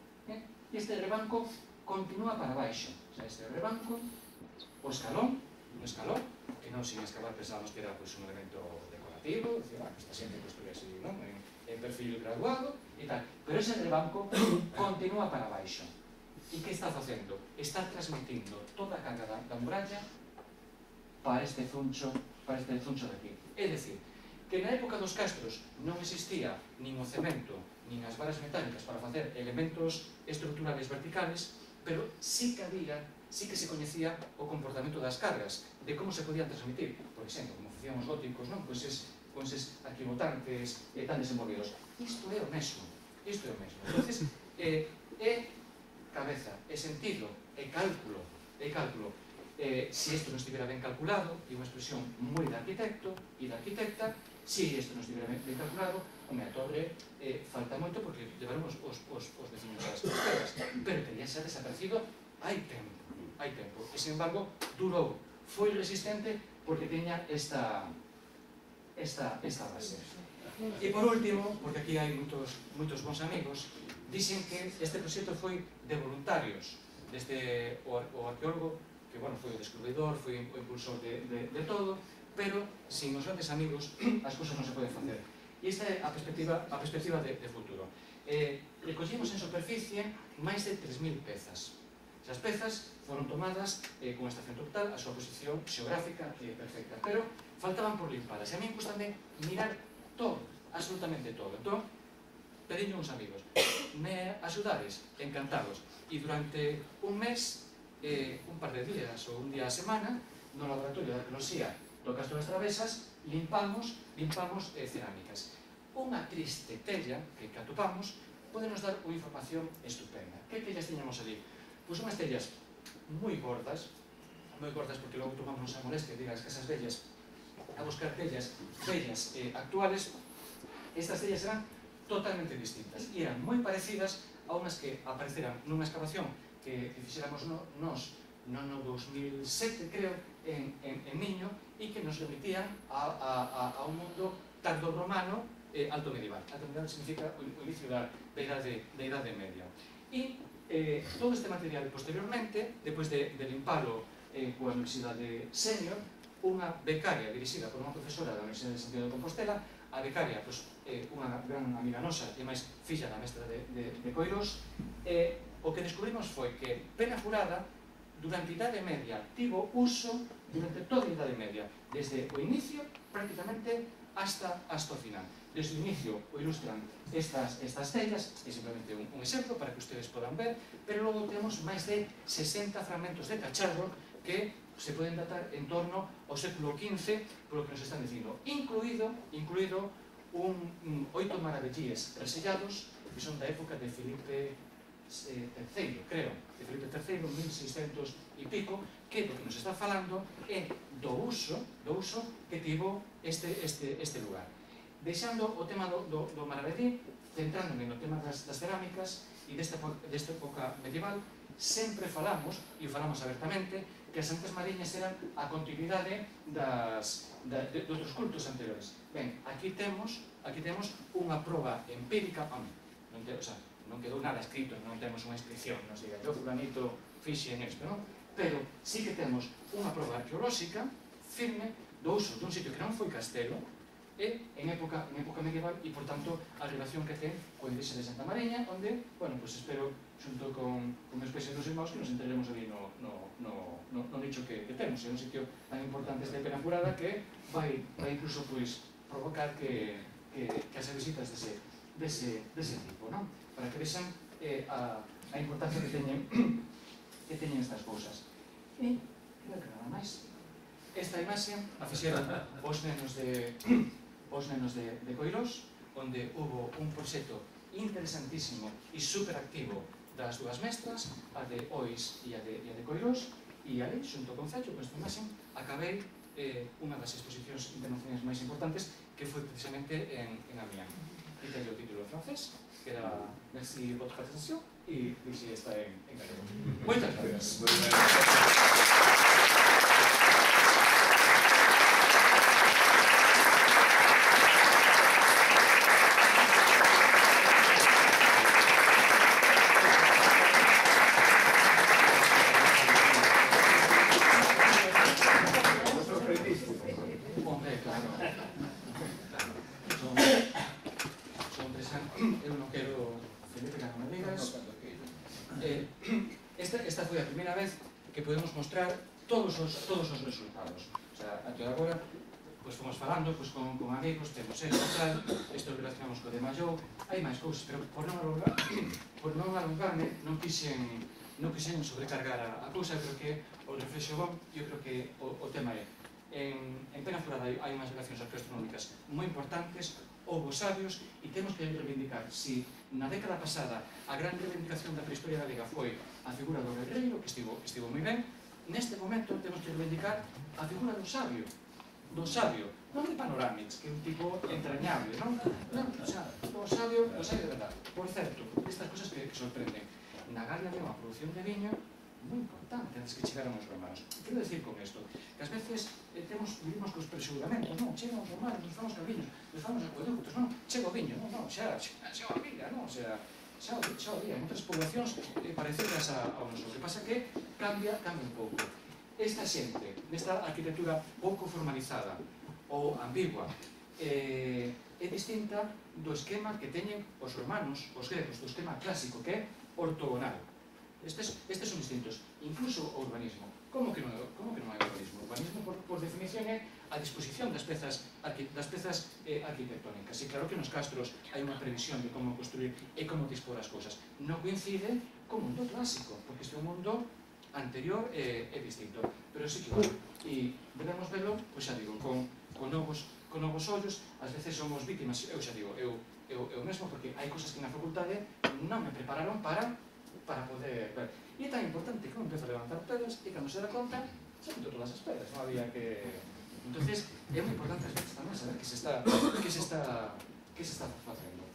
Este rebanco continúa para baixo. O sea, este rebanco, o escalón, un escalón, que non sin escalar pensábamos que era un elemento decorativo, que esta xente construía así, en perfil graduado e tal. Pero ese rebanco continúa para baixo. E que está facendo? Está transmitindo toda a carga da muralla para este zuncho de aquí. É dicir, que na época dos castros non existía nin o cemento, nin as varas metálicas para facer elementos estruturales verticales, pero sí que se coñecía o comportamento das cargas, de como se podían transmitir. Por exemplo, como facían os góticos, pois eses arquivotantes tan desenvolvidos. Isto é o mesmo. Entonces, é cabeza, é sentido, é cálculo. Se isto non estivera ben calculado, é unha expresión moi de arquitecto e de arquitecta, se isto non estivera ben calculado, a torre falta moito porque levaron os veciños ás costeras, pero teria ser desaparecido hai tempo. E, sin embargo, durou, foi resistente porque teña esta base. E por último, porque aquí hai moitos bons amigos, dixen que este proxecto foi de voluntarios, desde o arqueólogo, que foi o descubridor, foi o impulsor de todo, pero sin os grandes amigos as cousas non se poden facer. E esta é a perspectiva de futuro. Recollemos en superficie máis de 3.000 pezas. As pezas foron tomadas con estación total, a súa posición xeográfica perfecta, pero faltaban por limpadas. E a mí gustame mirar todo, absolutamente todo. Entón, pediño uns amigos, me axudades, encantados. E durante un mes, un par de días ou un día a semana, no laboratorio de arqueoloxía do Castro das Travesas, limpamos cerámicas. Unha triste tella que atopamos pode nos dar unha información estupenda. Que tellas tiñamos ali? Pois unhas tellas moi gordas porque logo tomamos a molestia de ir ás casas vellas a buscar tellas vellas actuales. Estas tellas eran totalmente distintas e eran moi parecidas a unhas que apareceran nunha excavación que fixéramos nós no 2007, creo, en Miño, e que nos remitían a un mundo tardorromano alto medieval. Alto medieval significa o inicio da Idade Media. E todo este material posteriormente, depois de limpalo coa Universidade Senior, unha becaria dirixida por unha profesora da Universidade de Santiago de Compostela, a becaria, unha gran amiga nosa e máis filla da mestra de Coirós, o que descubrimos foi que Pena Furada durante a Idade Media tivo uso durante toda a Idade Media, desde o inicio prácticamente hasta o final. Desde o inicio o ilustran estas tellas, é simplemente un exemplo para que ustedes podan ver, pero logo temos máis de 60 fragmentos de cacharro que se poden datar en torno ao século XV, polo que nos están dicindo, incluído un 8 maravillíes resellados que son da época de Felipe III, creo, de Felipe III, 1600 e pico, que do que nos está falando é do uso que tivo este lugar. Deixando o tema do maravillí, centrándome no tema das cerámicas e desta época medieval, sempre falamos, e o falamos abertamente, que as santas mariñas eran a continuidade de outros cultos anteriores. Ben, aquí temos unha proba empírica, non quedou nada escrito, non temos unha inscripción, nos diga, yo fulanito fixe en isto, non? Pero sí que temos unha proba arqueolóxica firme do uso dun sitio que non foi castelo e en época medieval e, por tanto, a relación que ten coa igrexa de Santa Mariña, onde, espero xunto con meus peixes dos irmãos, que nos enteremos ali no nicho que temos. É un sitio tan importante este Penafurada que vai incluso provocar que as visitas dese tipo, non? Para que vexan a importancia que teñen estas cousas. E, creo que nada máis. Esta imaxe a fixeron os nenos de Coirós, onde hubo un proxecto interesantísimo e superactivo das dúas mestras, a de Ois e a de Coirós, e ali, xunto ao Concello, con esta imaxe, acabei unha das exposicións internacionais máis importantes, que foi precisamente en Amiens. E teño o título en francés, que era Merci votre participation, e dixe está en galego. Moitas gracias. Esta foi a primeira vez que podemos mostrar todos os resultados. O sea, até agora, fomos falando con amigos, temos isto relacionamos co de Mayo, hai máis cousas, pero por non alongarme, non quixen sobrecargar a cousa. Eu creo que o reflexo bom, eu creo que o tema é en Penafurada hai unhas relacións arqueoastronómicas moi importantes, houbo sabios, e temos que reivindicar. Si na década pasada a gran reivindicación da prehistoria galega foi a figura do guerreiro, que estivo moi ben, neste momento temos que reivindicar a figura do sabio, non de Panoramix, que é un tipo entrañable, non? O sabio de verdade. Por certo, estas cosas que sorprenden. Na Galia había unha produción de viño moi importante antes que chegaran os romanos. Quero decir con isto que ás veces vivimos cos preseguramentos, non? Chegan os romanos, nos famos camiños, nos famos acueductos, non? Chega o viño, non? Xa a vida, non? Xa o día, en outras poblacións parecidas ao noso. O que pasa que cambia un pouco. Esta xente, nesta arquitectura pouco formalizada ou ambigua, é distinta do esquema que teñen os romanos, os gregos, do esquema clásico, que é ortogonal. Estes son distintos, incluso o urbanismo. Como que non é urbanismo? O urbanismo, por definición, é a disposición das pezas arquitectónicas. E claro que nos castros hai unha previsión de como construir e como dispor as cousas. Non coincide co mundo clásico, porque este é un mundo anterior e distinto. Pero sí que vale. E debemos velo, pois xa digo, con novos ollos. Ás veces somos vítimas, eu xa digo, eu mesmo, porque hai cousas que na facultade non me prepararon para poder ver. E é tan importante que eu empezo a levantar pedras e cando se dá conta, se quito todas as pedras, non había que... Entonces, é moi importante ás veces tamén saber que se está facendo.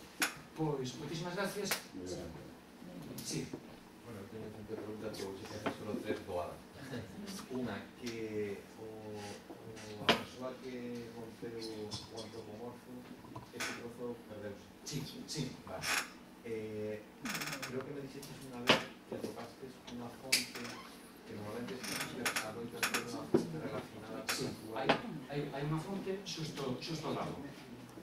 Pois, moitísimas gracias. Sí. Bueno, teño tanta pregunta que vou chegar solo 3 doadas. Unha, que a persoa que rompeu o antropomorfo, ese trozo perdeuse. Sí. Vale. Creo que me dixeches unha vez que topastes unha fonte que normalmente a noite é unha fonte relacionada con a túa... Hai unha fonte xusto ao lado.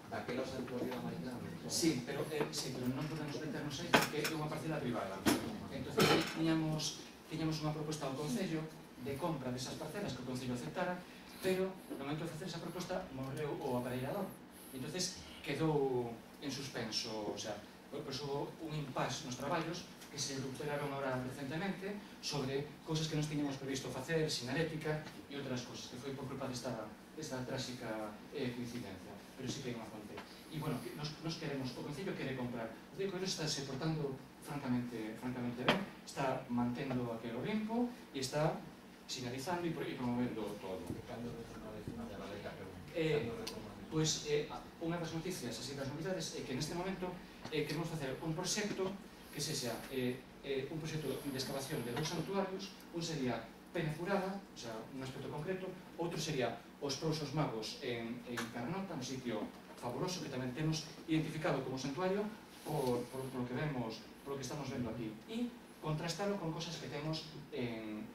Daquela santuaria máis grande. Sí, pero non podemos meternos aí porque é unha parcela privada. Entón, tiñamos unha proposta ao Concello de compra desas parcelas que o Concello aceptara, pero no momento de facer esa proposta morreu o aparellador. Entón, quedou en suspenso, o sea, pois houve un impasse nos traballos que se recuperaron ahora recentemente sobre cousas que nos tiñamos previsto facer, sinalética e outras cousas, que foi por culpa desta tráxica coincidencia. Pero sí que hai unha fonte. E, bueno, nos queremos, o Concello quere comprar. O Concello está se portando francamente ben, está mantendo aquel Olimpo e está sinalizando e promovendo todo. Cando retornades a Galega, Pois, unha das noticias, así das novidades, é que neste momento queremos facer un proxecto que sexa un proxecto de excavación de 2 santuarios. Un sería Penafurada, o sea, un aspecto concreto. Outro sería os Prousos Magos en Carnota, un sitio fabuloso que tamén temos identificado como santuario por lo que vemos, por lo que estamos vendo aquí. E contrastalo con cosas que temos en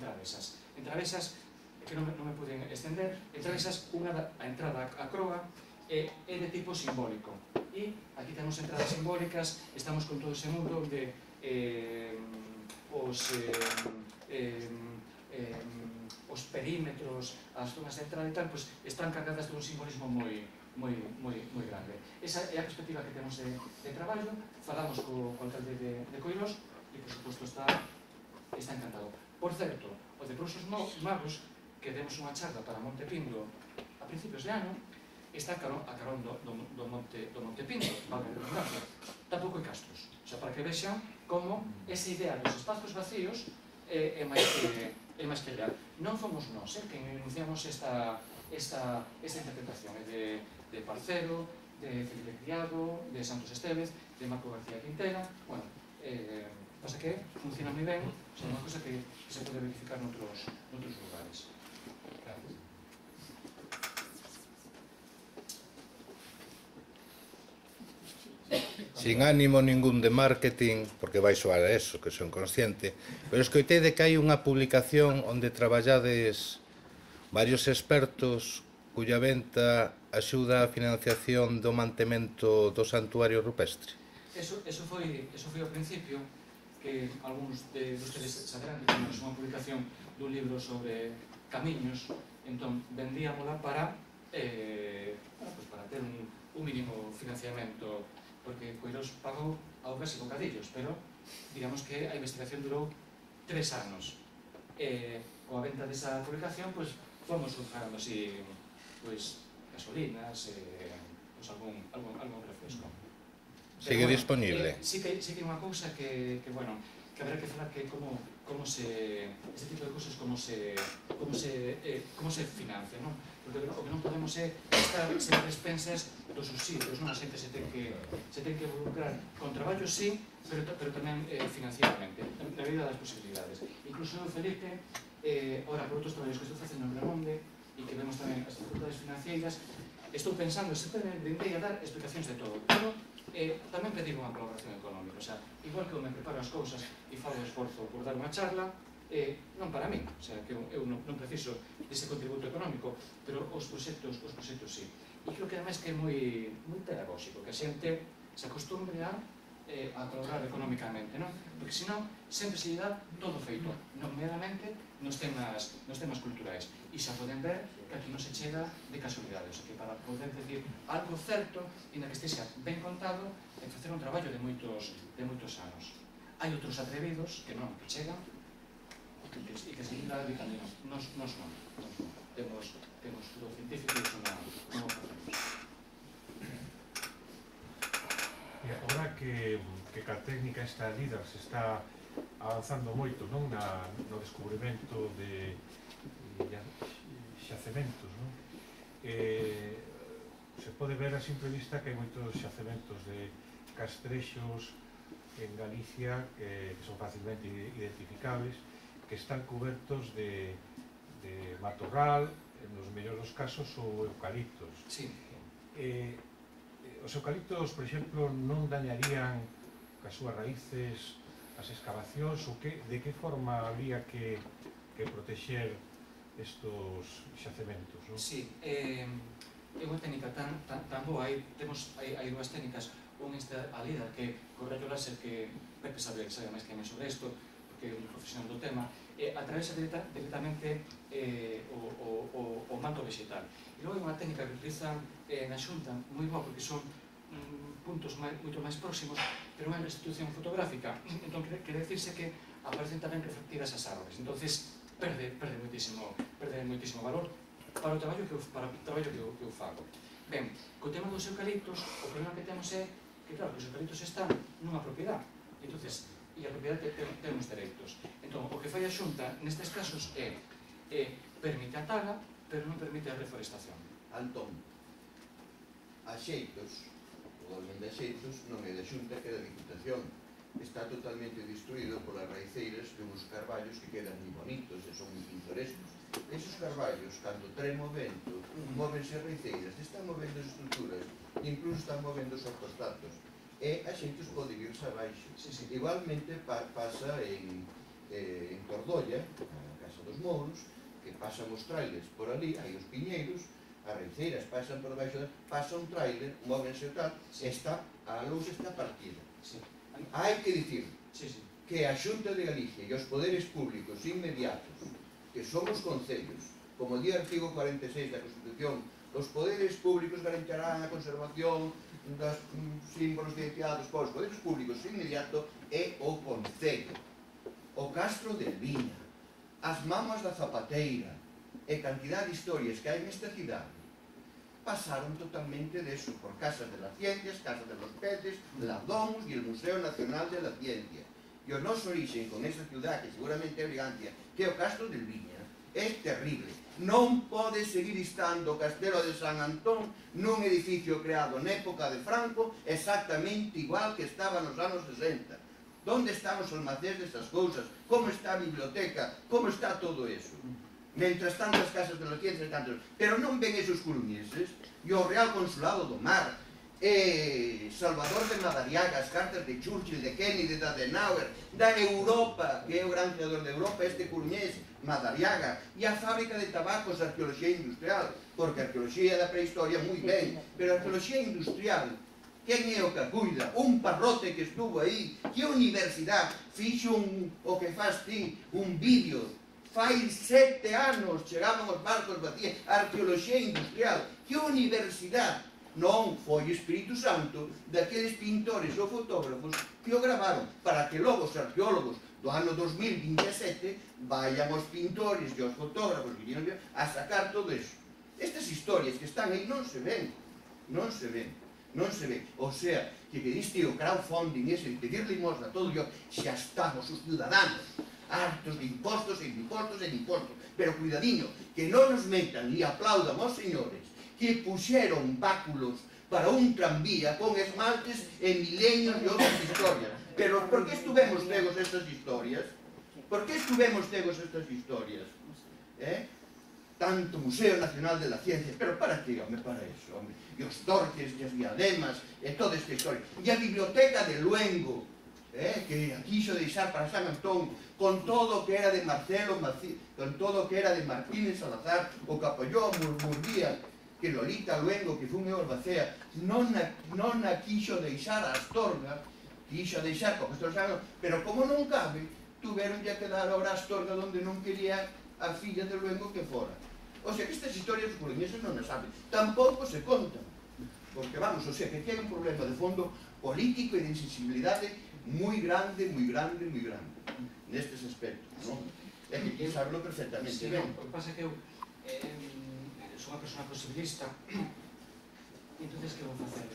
Travesas. En Travesas, que non me poden estender, en Travesas a entrada á croa é de tipo simbólico. E E aquí temos entradas simbólicas, estamos con todo ese mundo onde os perímetros, as zonas de entrada e tal, están cargadas de un simbolismo moi grande. Esa é a perspectiva que temos de traballo. Falamos co alcalde de Coirós e, por suposto, está encantado. Por certo, o de Prousos Magos, que demos unha charla para Monte Pindo a principios de ano, está a carón do Monte Pindo, valga a redundancia. Tampouco hai castros. O sea, para que vexan como esa idea dos espazos vacíos é máis que real. Non fomos nós que enunciamos esta interpretación de Parcero, de Felipe Criado, de Santos Estévez, de Marco García Quintera. Bueno, pasa que funciona moi ben, é unha cosa que se pode verificar noutros lugares. Gracias. Sin ánimo ningún de marketing, porque vai soar a eso, que son consciente, pero escoitei de que hai unha publicación onde traballades varios expertos cuya venta axuda a financiación do mantemento do santuario rupestre. Eso foi ao principio, que algúns de vostedes saberán que temos unha publicación dun libro sobre camiños, entón vendíamola para ter un mínimo financiamento, porque Coirós pagou augas e bocadillos, pero digamos que a investigación durou 3 anos. Coa venta desa publicación, fomos surfando así, gasolinas, algún refresco. Sigue disponible? Sí que hai unha cousa que habrá que falar, que como se este tipo de cousas como se financia, non? Porque o que non podemos é estar sempre expensas dos subsidios, non? A xente se ten que involucrar con traballo, sí, pero tamén financieramente, na medida das posibilidades. Incluso eu, Felipe, ora por outros traballos que estou facendo en Remonde e que vemos tamén as dificultades financeiras, estou pensando, sempre vendei a dar explicacións de todo, pero tamén pedir unha colaboración económica. O sea, igual que eu me preparo as cousas e fago esforzo por dar unha charla, non para mí, o sea, que eu non preciso dese contributo económico, pero os proxectos sí. E creo que ademais que é moi pedagóxico, que a xente se acostumbre a colaborar económicamente, non? Porque senón sempre se lle dá todo feito, nomeadamente nos temas culturais. E xa poden ver que aquí non se chega de casualidade, o sea, que para poder decir algo certo e na que estexa ben contado é facer un traballo de moitos anos. Hai outros atrevidos que non, que chegan e que seguir la de camino. Nos non. Temos futuro científico e iso non o facemos. E agora que a técnica esta LIDAR se está avanzando moito, non, no descubrimento de xacementos, non? Se pode ver a simple vista que hai moitos xacementos de castrexos en Galicia que son facilmente identificables, que están cubertos de matorral, nos mellores dos casos, ou eucaliptos. Sí. Os eucaliptos, por exemplo, non dañarían cas súas raíces as excavacións, ou de que forma habría que protexer estos xacementos, non? Sí, é unha técnica tan boa. Hai dúas técnicas. Un a LIDAR, que con rayo láser, que Pepe sabe máis que a mí sobre isto, porque é un profesional do tema, atravesa directamente o manto vegetal. E logo hai unha técnica que utiliza na Xunta moi boa, porque son puntos moito máis próximos, pero unha restitución fotográfica. Entón, quere dicirse que aparecen tamén reflectidas as árbores. Entonces, perde moitísimo valor para o traballo que eu fago. Ben, co tema dos eucaliptos, o problema que temos é que, claro, os eucaliptos están nunha propiedade. Entonces, e a propiedade ten uns dereitos. Entón, o que fai a Xunta nestes casos é permite a tala, pero non permite a reforestación. Antón, Axeitos, o Dolmen de Axeitos, non é da Xunta, que é da Diputación. Está totalmente destruído polas raiceiras de uns carballos que quedan moi bonitos e son moi pintorescos. Esos carballos, cando traen o vento, móvense as raiceiras, están movendo as estruturas, incluso están movendo os ortostatos. E a xente os pode irse abaixo. Igualmente pasa en Tordolla, na Casa dos Mouros, que pasan os trailers por ali, hai os piñeiros, as raiceiras pasan por debaixo, pasa un trailer, móvense o tal, está, a luz está partida. Hai que dicir que a Xunta de Galicia e os poderes públicos inmediatos, que son os concellos, como di o artigo 46 da Constitución, os poderes públicos garantirán a conservación dos símbolos de identidade dos povos. Os poderes públicos inmediato é o concello, o Castro del Viña, as Mamas da Zapateira e cantidad de historias que hai nesta cidade pasaron totalmente de eso, por Casas de las Ciencias, Casa de los Peces, la Domus e el Museo Nacional de la Ciencia. E o noso origen con esa ciudad, que seguramente é Brigantia, que é o Castro del Viña, é terrible. Non pode seguir estando o Castelo de San Antón nun edificio creado na época de Franco exactamente igual que estaba nos anos 60. Onde están os almacéns desas cousas? Como está a biblioteca? Como está todo eso? Mentras tantas Casas de las Ciencias, tantos... Pero non ven esos coruñeses e o Real Consulado do Mar, Salvador de Madariaga, as cartas de Churchill, de Kennedy, de Adenauer, da Europa, que é o gran creador de Europa, este coruñés, Madariaga, e a fábrica de tabacos, a arqueoloxía industrial, porque a arqueoloxía da prehistoria moi ben, pero a arqueoloxía industrial, quen é o que cuida? Un parrote que estuvo aí, que a universidade fixo o que faz ti, un vídeo. Fai 7 anos chegaban os barcos vacíos, a arqueoloxía industrial, que a universidade non foi Espírito Santo daqueles pintores ou fotógrafos que o gravaron, para que logo os arqueólogos do ano 2027 vayan os pintores e os fotógrafos que vinieron a sacar todo eso. Estas historias que están aí non se ven, non se ven. Non se ve, o sea, que diste o crowdfunding ese de pedir limosna todo yo, xa estamos os ciudadanos hartos de impostos e de impostos e de impostos, pero cuidadiño, que non nos metan e aplaudan aos señores que puxeron báculos para un tranvía con esmaltes e milenios e outras historias. Pero por que estuvemos cegos estas historias? Por que estuvemos cegos estas historias? Tanto Museo Nacional de la Ciencia, pero para que, home, para eso, home, e os torques, e as diademas, e toda esta historia, e a Biblioteca de Luengo, que quixo deixar para San Antón, con todo o que era de Marcelo, con todo o que era de Martínez Salazar, o que apoyou Murguía, que Lolita Luengo, que foi unha Orbacea, non a quixo deixar a Astorga, quixo deixar con Castro San Antón, pero como non cabe, tuveron que dar ahora a Astorga onde non quería a filla de Luengo que fora. O sea, que estas historias os coruñeses non as saben, tampouco se contan, porque vamos, o sea, que hai un problema de fondo político e de insensibilidade moi grande, nestes aspectos, non? É que aquí sabelo perfectamente ben. O que pasa é que eu sou unha persona posibilista, e entonces que vou facer?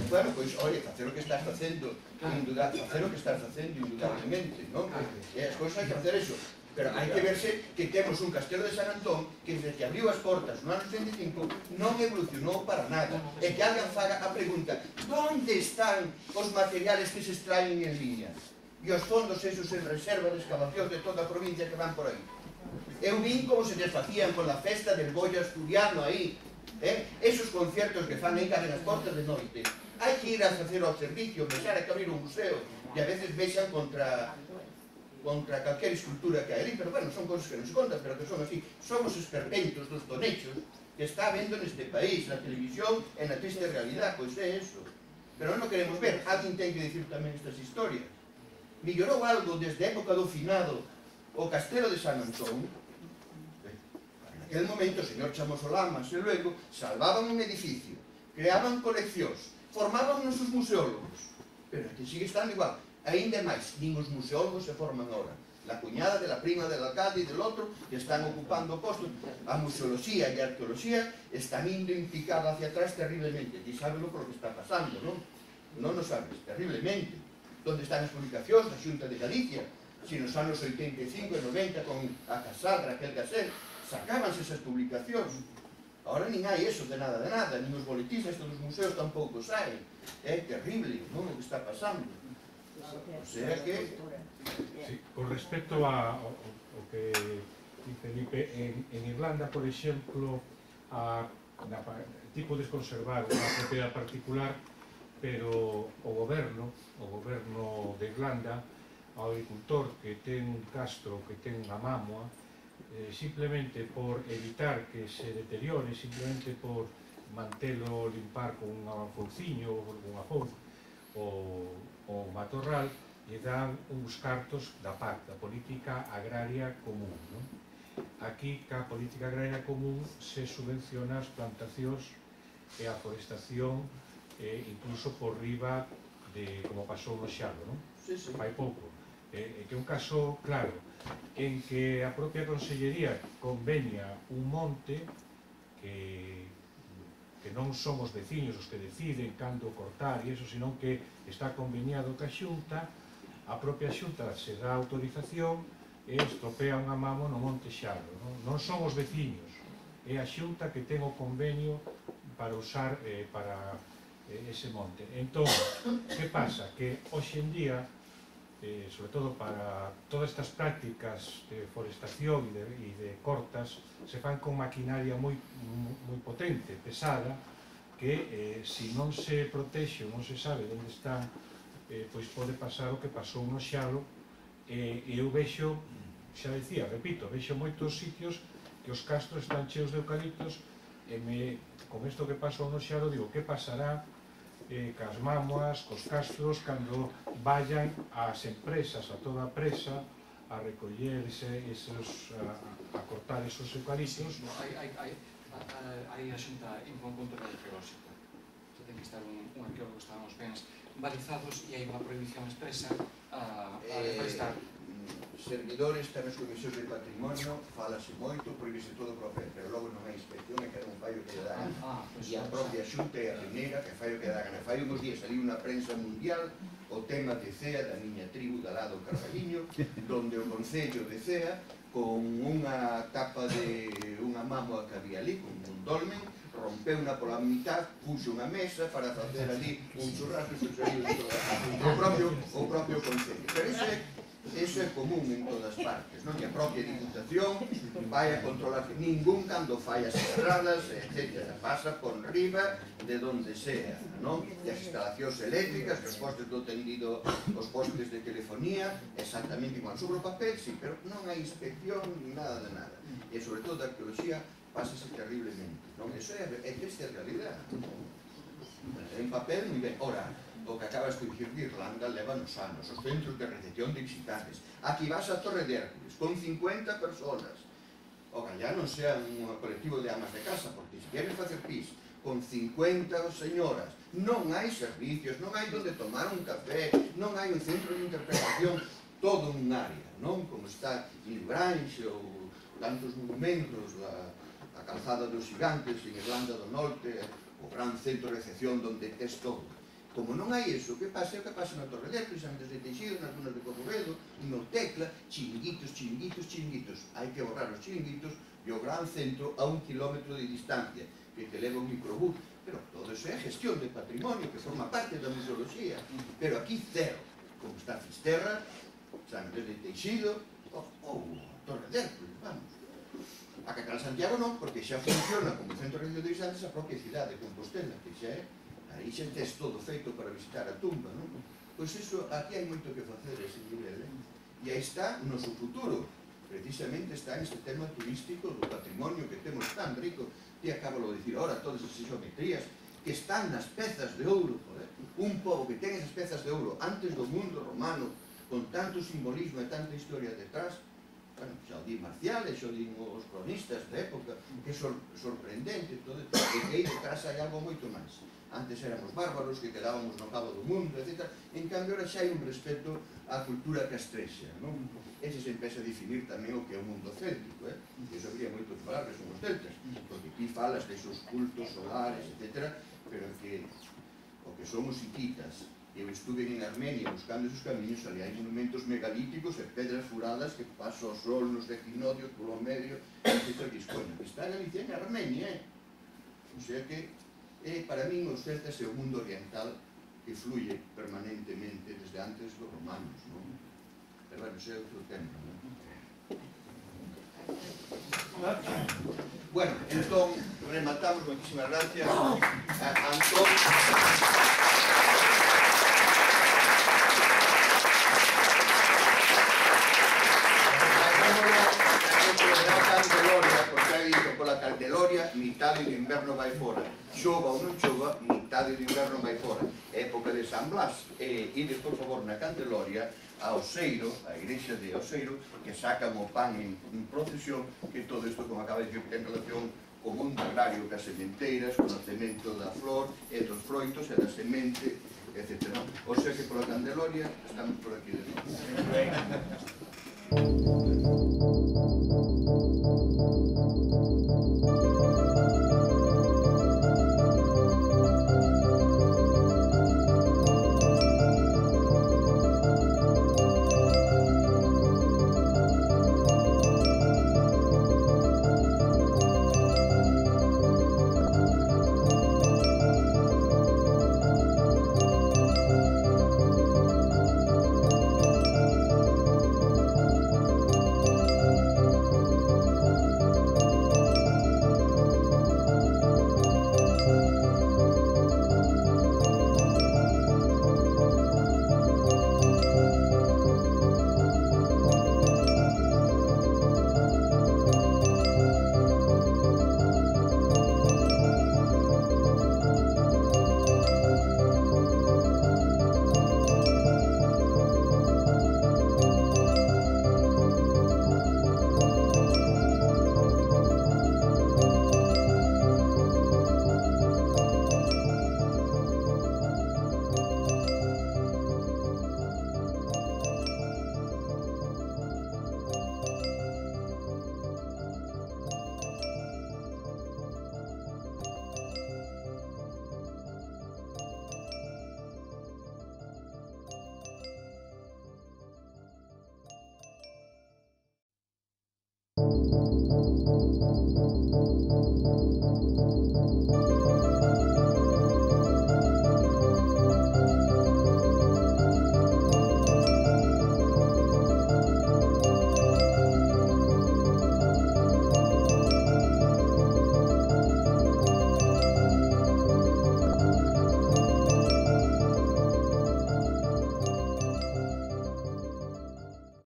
Bueno, pois, oye, facer o que estás facendo, facer o que estás facendo indudablemente, non? E as cousas hai que facer eso. Pero hai que verse que temos un Castelo de San Antón que desde que abriu as portas no ano 35 non evolucionou para nada. E que alguén faga a pregunta: onde están os materiales que se extraen en liña? E os fondos esos en reserva de excavación de toda a provincia que van por aí. Eu vin como se desfacían con la festa del Goya asturiano aí. Esos conciertos que fan aí que abren as portas de noite. Hai que ir a facer ao servicio, pensar que abrir un museo. E a veces vexan contra calquera escultura que hai ali, pero bueno, son cosas que non se contan, pero que son así. Somos esperpentos dos tonechos que está vendo neste país, na televisión e na triste realidad, pois é eso. Pero non o queremos ver, alguén ten que dicir tamén estas historias. Millorou algo desde a época do finado o Castelo de San Antón. Naquele momento o señor Chamosolamas e luego salvaban un edificio, creaban coleccións, formaban nosos museólogos, pero que sigue estando igual. Ainda máis, nin os museólogos se forman ahora. La cuñada de la prima del alcalde e del outro que están ocupando postos. A museoloxía e a arqueoloxía están indo en picada hacia atrás terriblemente. Ti sábelo por lo que está pasando, non? Non o sabes, terriblemente. Donde están as publicacións da Xunta de Galicia? Si nos anos 85 e 90 con a Casal, Raquel Casel, sacábanse esas publicacións. Ahora nin hai eso de nada, nin os boletins estos dos museos tampouco saen. É terrible, non, o que está pasando. O sea que... Sí, con respecto ao que dice Felipe, en Irlanda, por exemplo, ti podes conservar unha propiedade particular, pero o goberno de Irlanda, ao agricultor que ten un castro, que ten unha mámoa, simplemente por evitar que se deteriore, simplemente por mantelo limpar con un fouciño ou con unha fouz o matorral, lle dan uns cartos da PAC, da Política Agraria Común, non? Aquí, ca Política Agraria Común, se subvenciona as plantacións e a forestación incluso por riba de, como pasou no Xalo, non? Fai pouco. Que é un caso claro en que a propia Consellería convenia un monte que non son os veciños os que deciden cando cortar e eso, senón que está conveniado ca Xunta, a propia Xunta se dá autorización e estropea unha mamo no Monte Xalo. Non son os veciños, é a Xunta que ten o convenio para usar para ese monte. Entón, que pasa? Que hoxe en día, sobre todo para todas estas prácticas de forestación e de cortas, se fan con maquinaria moi potente, pesada, que se non se protexe ou non se sabe onde están, pois pode pasar o que pasou no Xalo. E eu vexo, xa decía, repito, vexo moitos sitios que os castros están cheos de eucaliptos e con isto que pasou no Xalo digo, que pasará cas mámoas, cos castros, cando vayan ás empresas, a toda a presa, a recoller a cortar esos eucaliptos. Aí a Xunta impón un control arqueolóxico. Ten que estar un arqueólogo, estábamos bens balizados e hai unha prohibición expresa a deforestar. Servidores, tamén as comisións de patrimonio, falase moito, prohibise todo o papel, pero logo non hai inspección e cada un fai o que lle dá gana. E a propia Xunta é a primeira que fai o que lle dá gana. Fai uns días saliu unha prensa mundial o tema de Cea, da miña tribu, da lado Carballiño, donde o Concello de Cea, con unha tapa de unha mámoa que había ali, con un dolmen, rompeu unha pola mitad, puxo unha mesa para facer ali un churrasco e o propio Concello. Pero eso é común en todas partes, non? E a propia Diputación vai a controlar que ningún cando fai as estradas, etc. Pasa por riba de donde sea, non? E as instalacións eléctricas, que os postes do tendido, os postes de telefonía, exactamente igual. Sobre o papel, sí, pero non hai inspección ni nada de nada. E sobre todo a arqueoloxía pásase terriblemente, non? Eso é que esta é a realidade. En papel, moi ben. Ora, o que acabas de dicir de Irlanda leva nos anos, os centros de recepción de visitantes. Aquí vas a Torre de Hércules, con 50 personas. Oga, ya non sea un colectivo de amas de casa, porque se queren facer pis, con 50 señoras, non hai servicios, non hai donde tomar un café, non hai un centro de interpretación, todo un área, non? Como está Libranxe ou tantos monumentos, a calzada dos gigantes en Irlanda do Norte, o gran centro de recepción donde tes todo. Como non hai eso, que pasa? O que pasa na Torre de Hércules, Antes de Teixido, nas dunas de Corrubedo, no Tecla, chiringuitos. Hai que borrar os chiringuitos e o gran centro a 1 kilómetro de distancia, que te leva un microbús. Pero todo eso é gestión de patrimonio, que forma parte da museoloxía. Pero aquí cero, como está Fisterra, Antes de Teixido, ou Torre de Hércules, vamos. A Cacal Santiago non, porque xa funciona como centro de visitantes a propia cidade de Compostela, que xa é. Aí xa tes todo feito para visitar a tumba, non? Pois iso, aquí hai moito que facer a ese nivel, E aí está o noso futuro. Precisamente está neste tema turístico do patrimonio que temos tan rico. Ti acabalo de dicir, ahora, todas as geometrías que están nas pezas de ouro, un pobo que ten esas pezas de ouro antes do mundo romano, con tanto simbolismo e tanta historia detrás. Bueno, xa o di Marcial, xa o di os cronistas da época, que é sorprendente todo, e que aí detrás hai algo moito máis. Antes éramos bárbaros, que quedábamos no cabo do mundo, etc. En cambio, ahora xa hai un respeto á cultura castrexa, non? Ese se empeza a definir tamén o que é o mundo céltico, que iso habría moito que falar, que son os celtas, porque aquí falas desos cultos solares, etc. Pero que o que son os hititas, eu estuve en Armenia buscando esos camiños, ali hai monumentos megalíticos e pedras furadas que pasa o sol nos declinodios polo medio, etc. Que está en Galicia, en Armenia, O sea que, para min, os celtas é o mundo oriental que fluye permanentemente desde antes dos romanos, non? Pero, bueno, ese é outro tema, non? Bueno, entón, rematamos, moitísimas gracias a Antón. Agora, metade do inverno vai fora. Chova ou non chova, metade do inverno vai fora. Época de San Blas. E ides, por favor, na Candeloria, a Oseiro, a igrexa de Oseiro, que sacan o pan en procesión, que todo isto, como acaba de dicir, ten relación co mundo agrario, cas sementeiras, co nacemento da flor, e dos froitos, e da semente, etc. O sea que pola Candeloria estamos por aquí de novo.